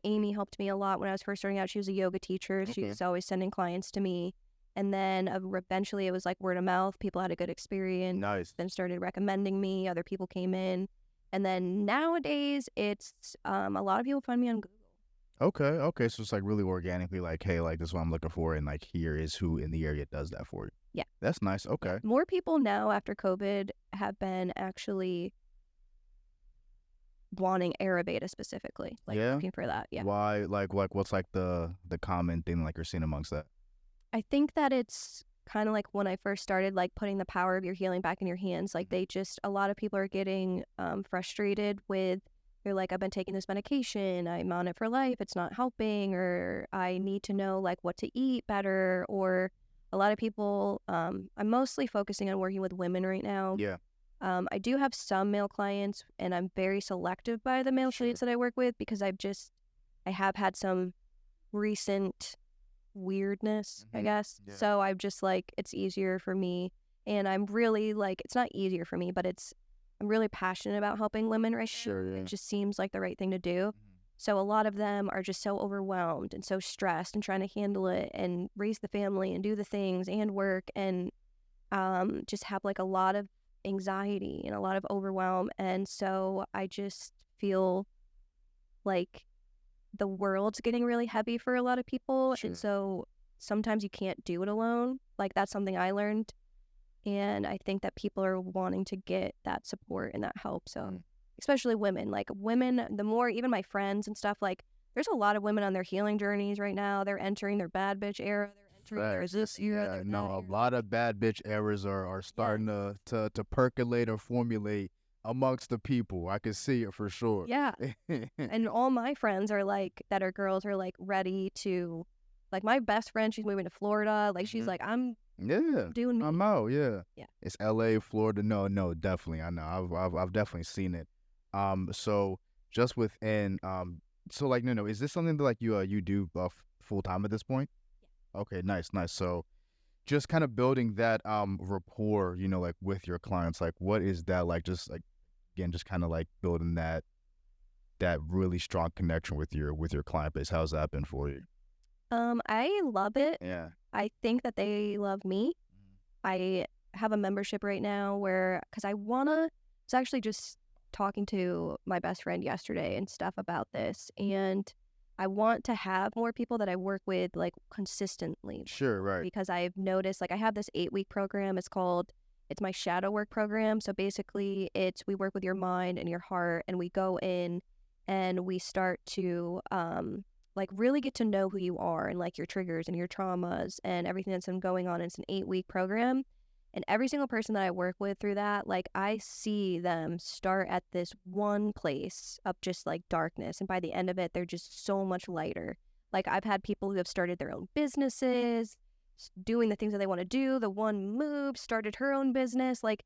Amy helped me a lot when I was first starting out. She was a yoga teacher. She was always sending clients to me. And then eventually it was like word of mouth. People had a good experience. Nice. Then started recommending me. Other people came in. And then nowadays it's a lot of people find me on Google. Okay. So it's like really organically like, hey, like this is what I'm looking for. And like here is who in the area does that for you. Yeah. That's nice. Okay. More people now after COVID have been actually wanting Ayurveda specifically. Like looking for that. Yeah. Why? Like what's like the common thing like you're seeing amongst that? I think that it's kind of like when I first started, like putting the power of your healing back in your hands. Like a lot of people are getting frustrated with, they're like, I've been taking this medication, I'm on it for life, it's not helping, or I need to know like what to eat better. Or a lot of people, I'm mostly focusing on working with women right now. Yeah. I do have some male clients, and I'm very selective by the male clients that I work with because I have had some recent weirdness, I guess. Yeah. So I'm just like, it's easier for me. And I'm really like, it's not easier for me, but I'm really passionate about helping women right now. Yeah. It just seems like the right thing to do. So a lot of them are just so overwhelmed and so stressed and trying to handle it and raise the family and do the things and work and just have like a lot of anxiety and a lot of overwhelm. And so I just feel like the world's getting really heavy for a lot of people. And so sometimes you can't do it alone. Like that's something I learned. And I think that people are wanting to get that support and that help. So especially women, the more, even my friends and stuff, like there's a lot of women on their healing journeys right now. They're entering their bad bitch era. They're entering their this era. Yeah, no, a lot of bad bitch eras are starting to percolate or formulate amongst the people. I can see it for sure. Yeah. And all my friends are like, that are girls, are like ready to, like my best friend, she's moving to Florida. Like she's like, I'm doing me. I'm out. Yeah. It's LA, Florida. No, definitely. I know. I've definitely seen it. So just within, so like, no, is this something that like you do full time at this point? Yeah. Okay, nice. So just kind of building that rapport, like with your clients, like what is that like? Just like, again, just kind of like building that really strong connection with your client base. How's that been for you? I love it. Yeah. I think that they love me. I have a membership right now because I was actually just talking to my best friend yesterday and stuff about this, and I want to have more people that I work with like consistently. Sure, right. Because I've noticed, like I have this 8-week program. It's my shadow work program. So basically we work with your mind and your heart, and we go in and we start to like really get to know who you are and like your triggers and your traumas and everything that's been going on. It's an 8-week program. And every single person that I work with through that, like I see them start at this one place of just like darkness. And by the end of it, they're just so much lighter. Like I've had people who have started their own businesses, doing the things that they want to do. The one moved, started her own business. Like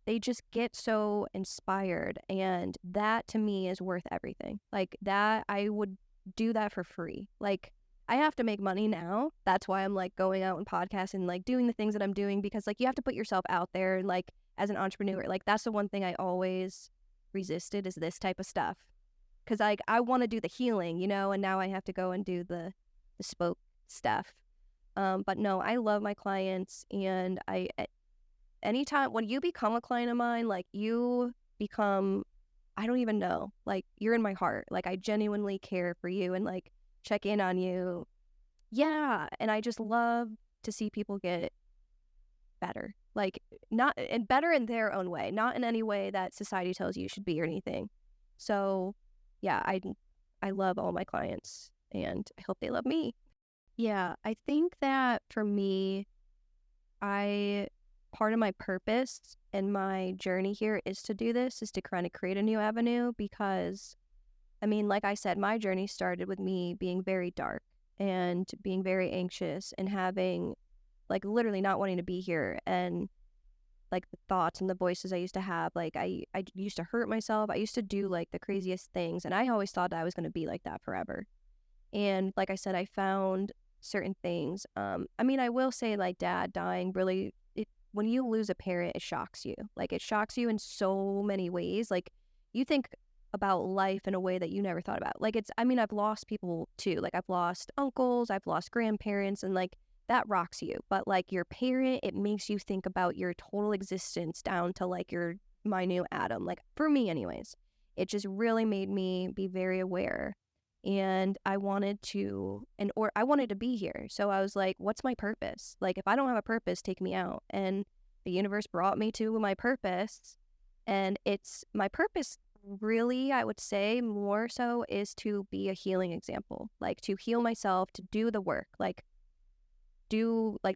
they just get so inspired. And that to me is worth everything. Like that, I would do that for free. Like I have to make money now. That's why I'm like going out and podcasting, like doing the things that I'm doing, because like you have to put yourself out there, like as an entrepreneur. Like that's the one thing I always resisted is this type of stuff. because like I want to do the healing, you know, and now I have to go and do the spoke stuff. But no, I love my clients, and anytime when you become a client of mine, like you become, I don't even know, like you're in my heart. Like I genuinely care for you and like check in on you. Yeah, and I just love to see people get better. Like not and better in their own way, not in any way that society tells you should be or anything. So, yeah, I love all my clients and I hope they love me. Yeah, I think that for me, I part of my purpose and my journey here is to do this, is to kind of create a new avenue because I mean, like I said, my journey started with me being very dark and being very anxious and having like literally not wanting to be here, and like the thoughts and the voices I used to have, like I used to hurt myself. I used to do like the craziest things, and I always thought that I was going to be like that forever. And like I said, I found certain things. I mean, I will say like dad dying really, when you lose a parent, it shocks you. Like it shocks you in so many ways. Like you think about life in a way that you never thought about. Like I mean, I've lost people too. Like I've lost uncles, I've lost grandparents, and like that rocks you. But like your parent, it makes you think about your total existence down to like your minute atom. Like for me anyways, it just really made me be very aware. And I wanted to, or I wanted to be here. So I was like, what's my purpose? Like if I don't have a purpose, take me out. And the universe brought me to my purpose. And it's my purpose really, I would say more so is to be a healing example, like to heal myself, to do the work, like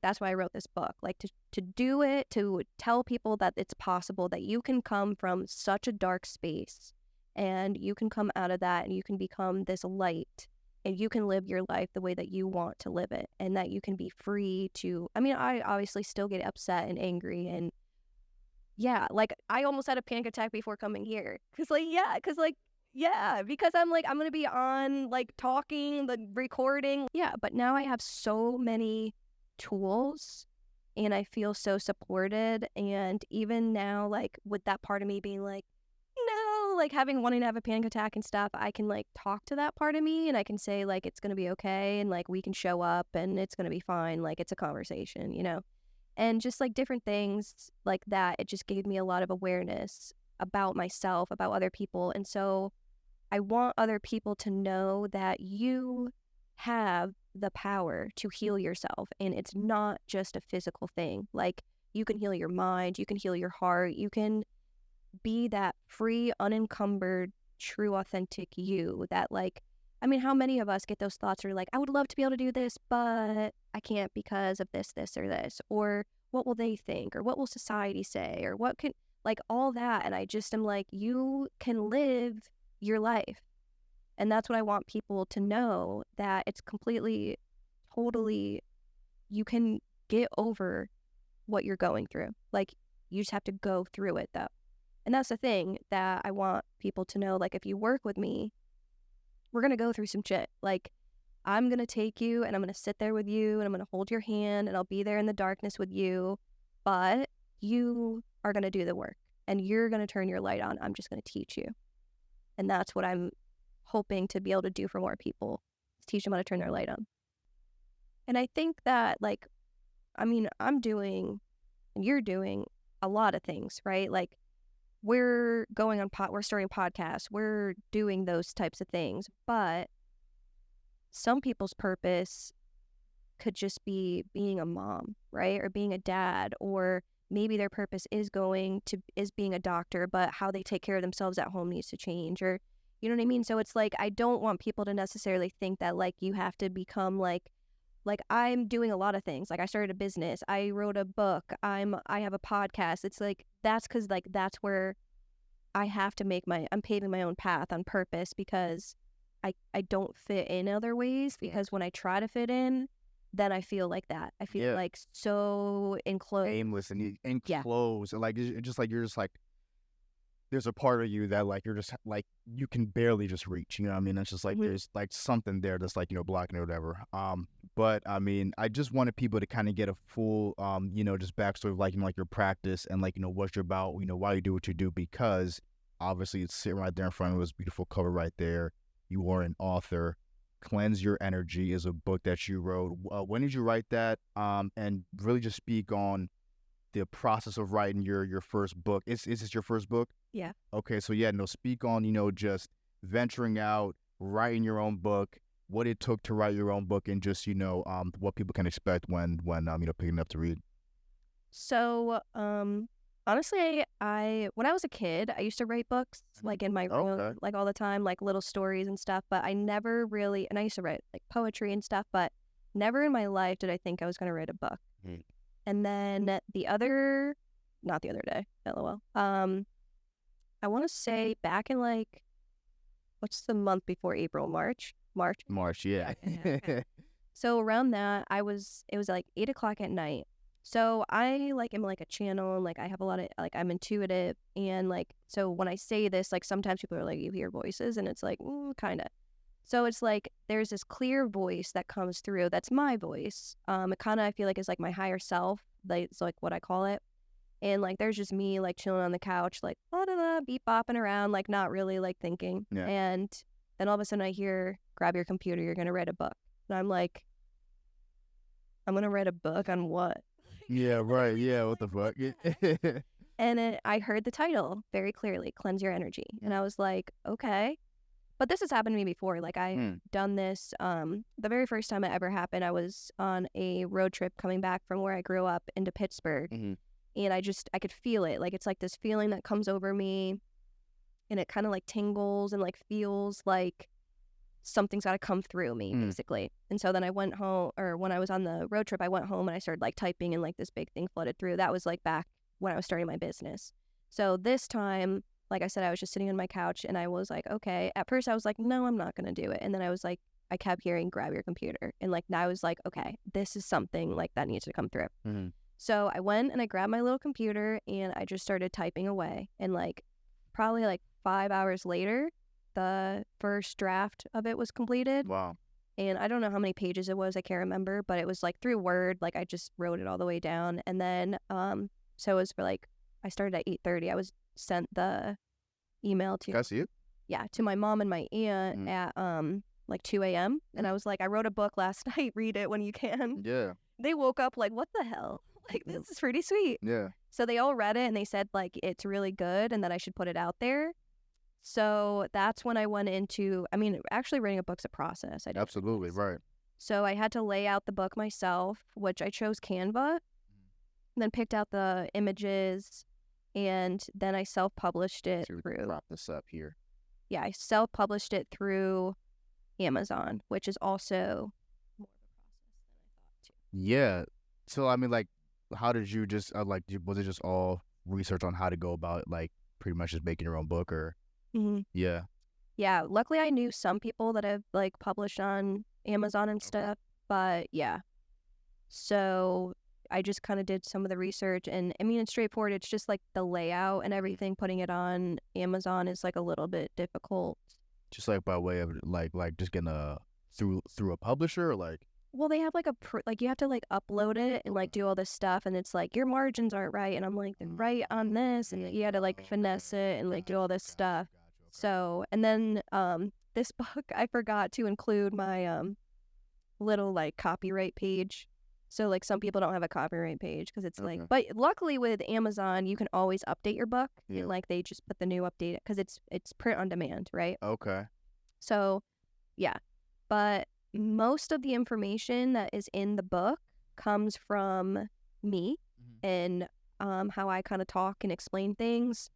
that's why I wrote this book, like to do it, to tell people that it's possible, that you can come from such a dark space and you can come out of that and you can become this light and you can live your life the way that you want to live it, and that you can be free to, I mean, I obviously still get upset and angry, and yeah, like I almost had a panic attack before coming here because I'm like, I'm going to be on like talking, the recording. Yeah, but now I have so many tools and I feel so supported. And even now, like with that part of me being like, no, like wanting to have a panic attack and stuff, I can like talk to that part of me and I can say like, it's going to be okay. And like, we can show up and it's going to be fine. Like it's a conversation, you know? And just like different things like that, it just gave me a lot of awareness about myself, about other people. And so I want other people to know that you have the power to heal yourself. And it's not just a physical thing. Like you can heal your mind, you can heal your heart, you can be that free, unencumbered, true, authentic you that like, I mean, how many of us get those thoughts are like, I would love to be able to do this, but I can't because of this, or this, or what will they think, or what will society say, or what can, like all that. And I just am like, you can live your life. And that's what I want people to know, that it's completely, totally, you can get over what you're going through. Like you just have to go through it though. And that's the thing that I want people to know. Like if you work with me, we're going to go through some shit. Like I'm going to take you and I'm going to sit there with you and I'm going to hold your hand and I'll be there in the darkness with you. But you are going to do the work and you're going to turn your light on. I'm just going to teach you. And that's what I'm hoping to be able to do for more people, is teach them how to turn their light on. And I think that like, I mean, I'm doing and you're doing a lot of things, right? Like we're starting podcasts, we're doing those types of things, but some people's purpose could just be being a mom, right? Or being a dad, or maybe their purpose is being a doctor, but how they take care of themselves at home needs to change, or you know what I mean? So it's like, I don't want people to necessarily think that like you have to become like I'm doing a lot of things. Like I started a business, I wrote a book, I have a podcast. It's like, that's because like that's where I have to I'm paving my own path on purpose, because I don't fit in other ways, because when I try to fit in, then I feel like that. I feel like so enclosed. Aimless and enclosed. And like, it's just like, you're just like, there's a part of you that like, you're just like, you can barely just reach, you know what I mean? It's just like, there's like something there that's like, you know, blocking it or whatever. But I mean, I just wanted people to kind of get a full, you know, just backstory of like, you know, like your practice and like, you know, what you're about, you know, why you do what you do, because Obviously, it's sitting right there in front of us, beautiful cover right there. You are an author. Cleanse Your Energy is a book that you wrote. When did you write that? And really just speak on the process of writing your first book. Is this your first book? Yeah. Okay, so yeah, no, speak on, you know, just venturing out, writing your own book, what it took to write your own book, and just, you know, what people can expect when you know, picking it up to read. So, honestly, I when I was a kid, I used to write books like in my room, Okay. like all the time, like little stories and stuff. But I never really, and I used to write like poetry and stuff. But never in my life did I think I was gonna write a book. Mhm. And then not the other day, lol. I want to say back in like what's the month before April? March. March, yeah. Okay. So around that, it was like 8 o'clock at night. So I like am like a channel and like I have a lot of like I'm intuitive and like so when I say this, like sometimes people are like you hear voices and it's like kind of. So it's like there's this clear voice that comes through. That's my voice. It kind of I feel like is like my higher self. Like it's like what I call it. And like there's just me like chilling on the couch, like la da da, beep bopping around, like not really like thinking. Yeah. And then all of a sudden I hear, grab your computer, you're gonna write a book. And I'm like, I'm gonna write a book on what? Yeah, right. Yeah, what the fuck? And I heard the title very clearly, Cleanse Your Energy. And I was like, okay. But this has happened to me before. Like I've done this. The very first time it ever happened, I was on a road trip coming back from where I grew up into Pittsburgh. Mm-hmm. And I could feel it. Like it's like this feeling that comes over me and it kind of like tingles and like feels like something's got to come through me basically. And so then I went home, or when I was on the road trip, I went home and I started like typing and like this big thing flooded through. That was like back when I was starting my business. So this time, like I said, I was just sitting on my couch and I was like, okay. At first I was like, no, I'm not going to do it. And then I was like, I kept hearing, grab your computer. And like now I was like, okay, this is something like that needs to come through. Mm-hmm. So I went and I grabbed my little computer and I just started typing away. And like probably like 5 hours later, the first draft of it was completed. Wow. And I don't know how many pages it was. I can't remember, but it was like through Word. Like I just wrote it all the way down. And then, so it was for like, I started at 8:30. I was sent the email to, Can I see it? yeah, to my mom and my aunt at like 2 a.m. And I was like, I wrote a book last night. Read it when you can. Yeah. They woke up like, what the hell? Like, this is pretty sweet. Yeah. So they all read it and they said like it's really good and that I should put it out there. So that's when I went into, I mean, actually writing a book's a process. I did Absolutely, right. So I had to lay out the book myself, which I chose Canva, then picked out the images, and then I self-published it So we through. prop this up here. Yeah, I self-published it through Amazon, which is also more of a process than I thought too. Yeah. So I mean, like, how did you just like? Was it just all research on how to go about like pretty much just making your own book, or? Mm-hmm. Yeah. Yeah, luckily I knew some people that have like published on Amazon and stuff, but yeah. So I just kind of did some of the research and I mean, it's straightforward. It's just like the layout and everything. Putting it on Amazon is like a little bit difficult. Just like by way of like just getting through a publisher, or like. Well, they have like like you have to like upload it and like do all this stuff, and it's like your margins aren't right, and I'm like they're right on this, and you had to like finesse it and like do all this stuff. So, and then this book I forgot to include my little like copyright page. So like some people don't have a copyright page because it's like, but luckily with Amazon you can always update your book and like they just put the new update because it's print on demand, right? Okay. So, yeah, but most of the information that is in the book comes from me and how I kind of talk and explain things.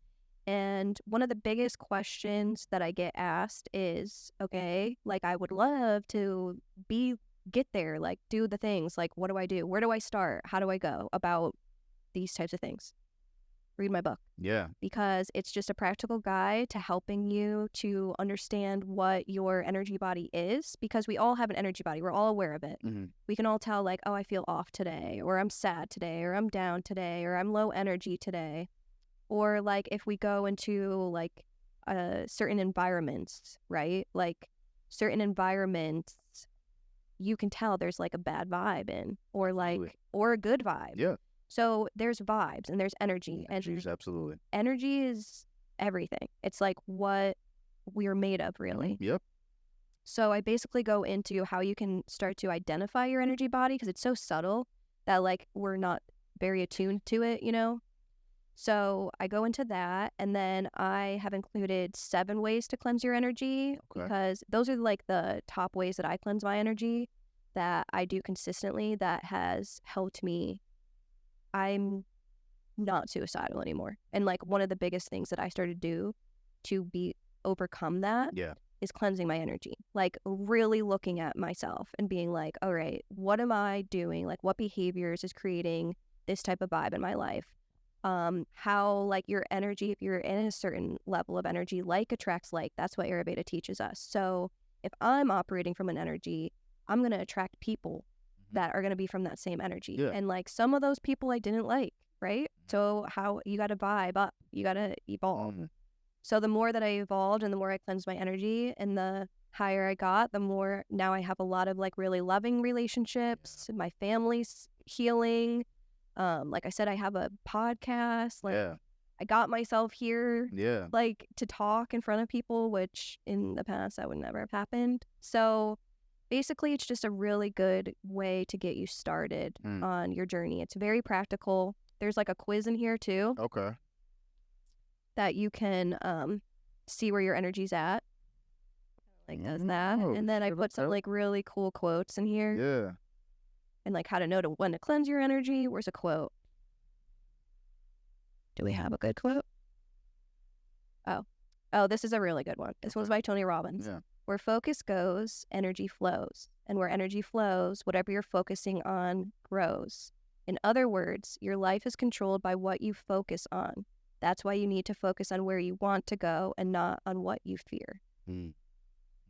And one of the biggest questions that I get asked is, okay, like I would love to get there, like do the things, like what do I do? Where do I start? How do I go about these types of things? Read my book. Yeah. Because it's just a practical guide to helping you to understand what your energy body is, because we all have an energy body. We're all aware of it. We can all tell like, oh, I feel off today, or I'm sad today, or I'm down today, or I'm low energy today. Or like if we go into like certain environments, right? Like certain environments, you can tell there's like a bad vibe in, or like, or a good vibe. Yeah. So there's vibes and there's energy. And absolutely. Energy is everything. It's like what we're made of, really. Yep. So I basically go into how you can start to identify your energy body, because it's so subtle that like we're not very attuned to it, you know? So I go into that, and then I have included 7 ways to cleanse your energy, Okay. because those are like the top ways that I cleanse my energy that I do consistently that has helped me. I'm not suicidal anymore. And like one of the biggest things that I started to do to overcome that Yeah. is cleansing my energy. Like really looking at myself and being like, all right, what am I doing? Like what behaviors is creating this type of vibe in my life? How like your energy, if you're in a certain level of energy, like attracts like, that's what Ayurveda teaches us. So if I'm operating from an energy, I'm going to attract people that are going to be from that same energy. Yeah. And like some of those people I didn't like, right? So how you got to vibe up, you got to evolve. So the more that I evolved and the more I cleansed my energy and the higher I got, the more now I have a lot of like really loving relationships, my family's healing. Like I said, I have a podcast. Like Yeah. I got myself here, Yeah. like to talk in front of people, which in the past that would never have happened. So basically, it's just a really good way to get you started on your journey. It's very practical. There's like a quiz in here too Okay. that you can see where your energy's at. Like does that. Oh, And then I shit, put some okay. like really cool quotes in here Yeah. and like how to know when to cleanse your energy. Where's a quote? Do we have a good quote? Oh, this is a really good one. This one's by Tony Robbins. Yeah. Where focus goes, energy flows. And where energy flows, whatever you're focusing on grows. In other words, your life is controlled by what you focus on. That's why you need to focus on where you want to go and not on what you fear. Mm.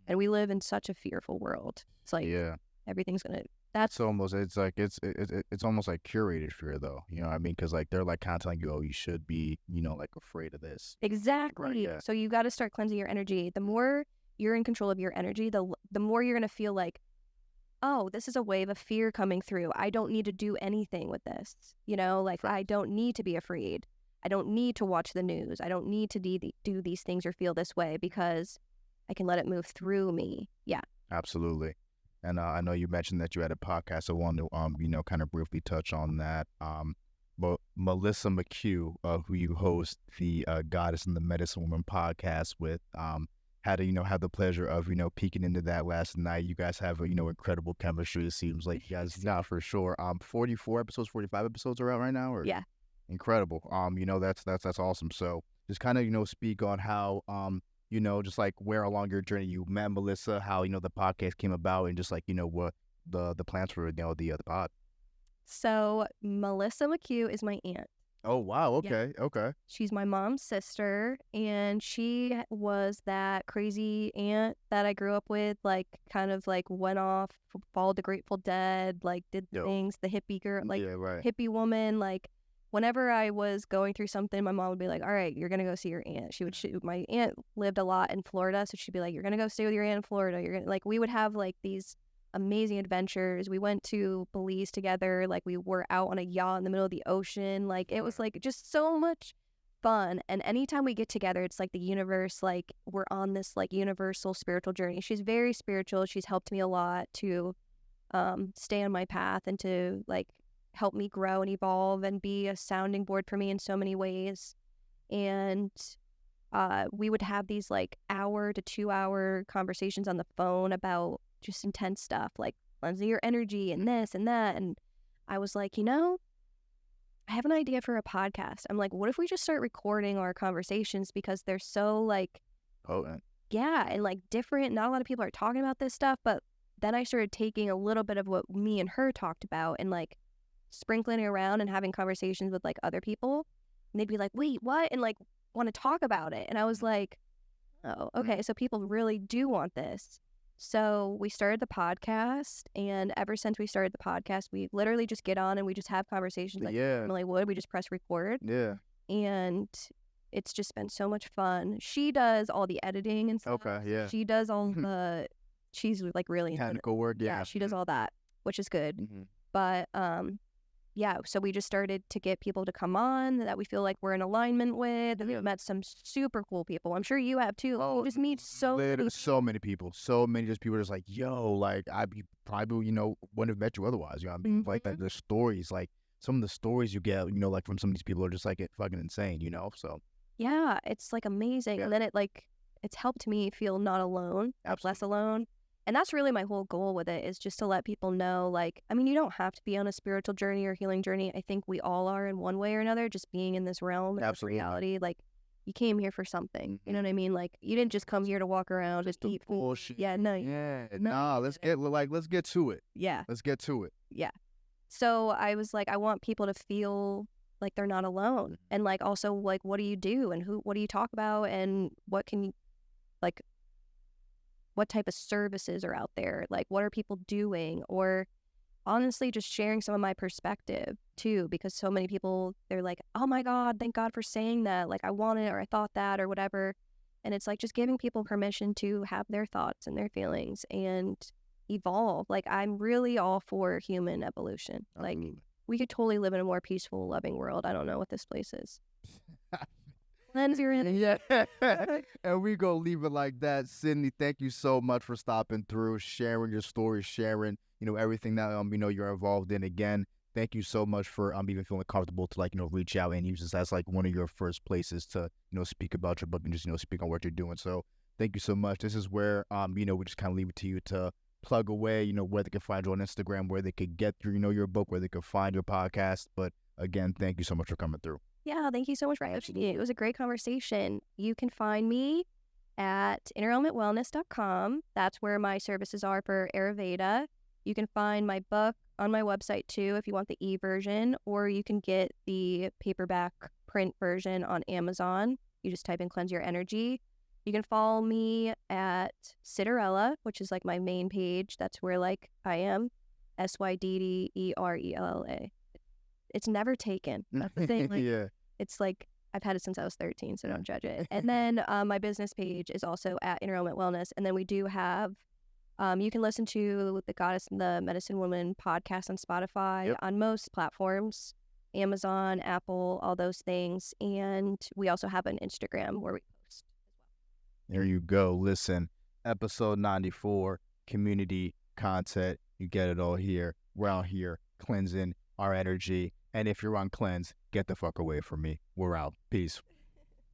And we live in such a fearful world. It's like Yeah. everything's going to, that's It's almost it's like it's almost like curated fear though. You know what I mean? Because like they're like kind of telling you, oh, you should be, you know, like afraid of this. exactly. yeah. So you got to start cleansing your energy. The more you're in control of your energy, the more you're going to feel like, oh, this is a wave of fear coming through. I don't need to do anything with this. You know, like I don't need to be afraid. I don't need to watch the news. I don't need to do these things or feel this way because I can let it move through me. Yeah. Absolutely. And I know you mentioned that you had a podcast. I want to you know, kind of briefly touch on that. But Melissa McHugh, who you host the Goddess and the Medicine Woman podcast with, had to, you know, have the pleasure of, you know, peeking into that last night. You guys have, you know, incredible chemistry. It seems like you guys, not for sure. 44 episodes, 45 episodes are out right now, or Yeah. incredible. You know, that's awesome. So just kind of, you know, speak on how, you know, just like where along your journey you met Melissa, how, you know, the podcast came about, and just like, you know, what the plans for, you know, the pod. So Melissa McHugh is my aunt. Oh, wow. Okay. Okay. She's my mom's sister, and she was that crazy aunt that I grew up with, like kind of like went off, followed the Grateful Dead, like did Yo. things, the hippie girl, like yeah, right. hippie woman. Like whenever I was going through something, my mom would be like, all right, you're going to go see your aunt. My aunt lived a lot in Florida, so she'd be like, you're going to go stay with your aunt in Florida. You're going to, like, we would have like these amazing adventures. We went to Belize together. Like we were out on a yacht in the middle of the ocean. Like it was like just so much fun. And anytime we get together, it's like the universe, like we're on this like universal spiritual journey. She's very spiritual. She's helped me a lot to stay on my path and to like help me grow and evolve and be a sounding board for me in so many ways. And we would have these like 1 to 2 hour conversations on the phone about just intense stuff like cleansing your energy and this and that. And I was like, you know, I have an idea for a podcast. I'm like, what if we just start recording our conversations, because they're so like Potent. yeah, and like different. Not a lot of people are talking about this stuff. But then I started taking a little bit of what me and her talked about and like sprinkling it around and having conversations with like other people, and they'd be like, wait, what? And like want to talk about it. And I was like, oh, okay, so people really do want this. So we started the podcast, and ever since we started the podcast, we literally just get on and we just have conversations like Yeah. normally would. We just press record, Yeah. and it's just been so much fun. She does all the editing and stuff. Okay. Yeah. She does all the, she's like really into it. Technical work. Yeah, Yeah. she does all that, which is good. Mm-hmm. But yeah, so we just started to get people to come on that we feel like we're in alignment with, and Yeah. we've met some super cool people. I'm sure you have too. You just meet so many So many people, just people just like, yo, like I probably, wouldn't have met you otherwise. You know, what I mean? Like Mhm. the stories, like some of the stories you get, like from some of these people are just like fucking insane, So Yeah, it's like amazing. Yeah. And then it's helped me feel not alone, like less Absolutely. alone. And that's really my whole goal with it, is just to let people know, like, I mean, you don't have to be on a spiritual journey or healing journey. I think we all are in one way or another, just being in this realm, in this Absolutely. reality. Like, you came here for something. You know Mhm. what I mean? Like, you didn't just come here to walk around, just The eat food. bullshit. Yeah, no. Yeah. No, Nah, you let's didn't. get to it. Yeah. Let's get to it. Yeah. So I was like, I want people to feel like they're not alone. And like, also, like, what do you do and what do you talk about and what can you, like, what type of services are out there? Like, what are people doing? Or honestly, just sharing some of my perspective too, because so many people, they're like, oh my God, thank God for saying that. Like, I want it, or I thought that, or whatever. And it's like just giving people permission to have their thoughts and their feelings and evolve. Like, I'm really all for human evolution. Like, Absolutely. we could totally live in a more peaceful, loving world. I don't know what this place is. Cleanse your energy. Yeah. And we gonna leave it like that. Sydney, thank you so much for stopping through, sharing your story, sharing, everything that you're involved in. Again, thank you so much for even feeling comfortable to reach out and use this as like one of your first places to, speak about your book and just, speak on what you're doing. So thank you so much. This is where we just kind of leave it to you to plug away, where they can find you on Instagram, where they could get through, your book, where they could find your podcast. But again, thank you so much for coming through. Yeah, thank you so much for having me. It was a great conversation. You can find me at innerelementwellness.com. That's where my services are for Ayurveda. You can find my book on my website too if you want the e-version, or you can get the paperback print version on Amazon. You just type in Cleanse Your Energy. You can follow me at Sidderella, which is like my main page. That's where like I am, SYDDERELLA. It's never taken. That's the thing. Like, Yeah. it's like I've had it since I was 13, so don't judge it. And then my business page is also at Inner Element Wellness. And then we do have, you can listen to the Goddess and the Medicine Woman podcast on Spotify, Yep. on most platforms, Amazon, Apple, all those things. And we also have an Instagram where we post. There you go. Listen, episode 94, community content. You get it all here. We're out here cleansing our energy. And if you're on cleanse, get the fuck away from me. We're out. Peace.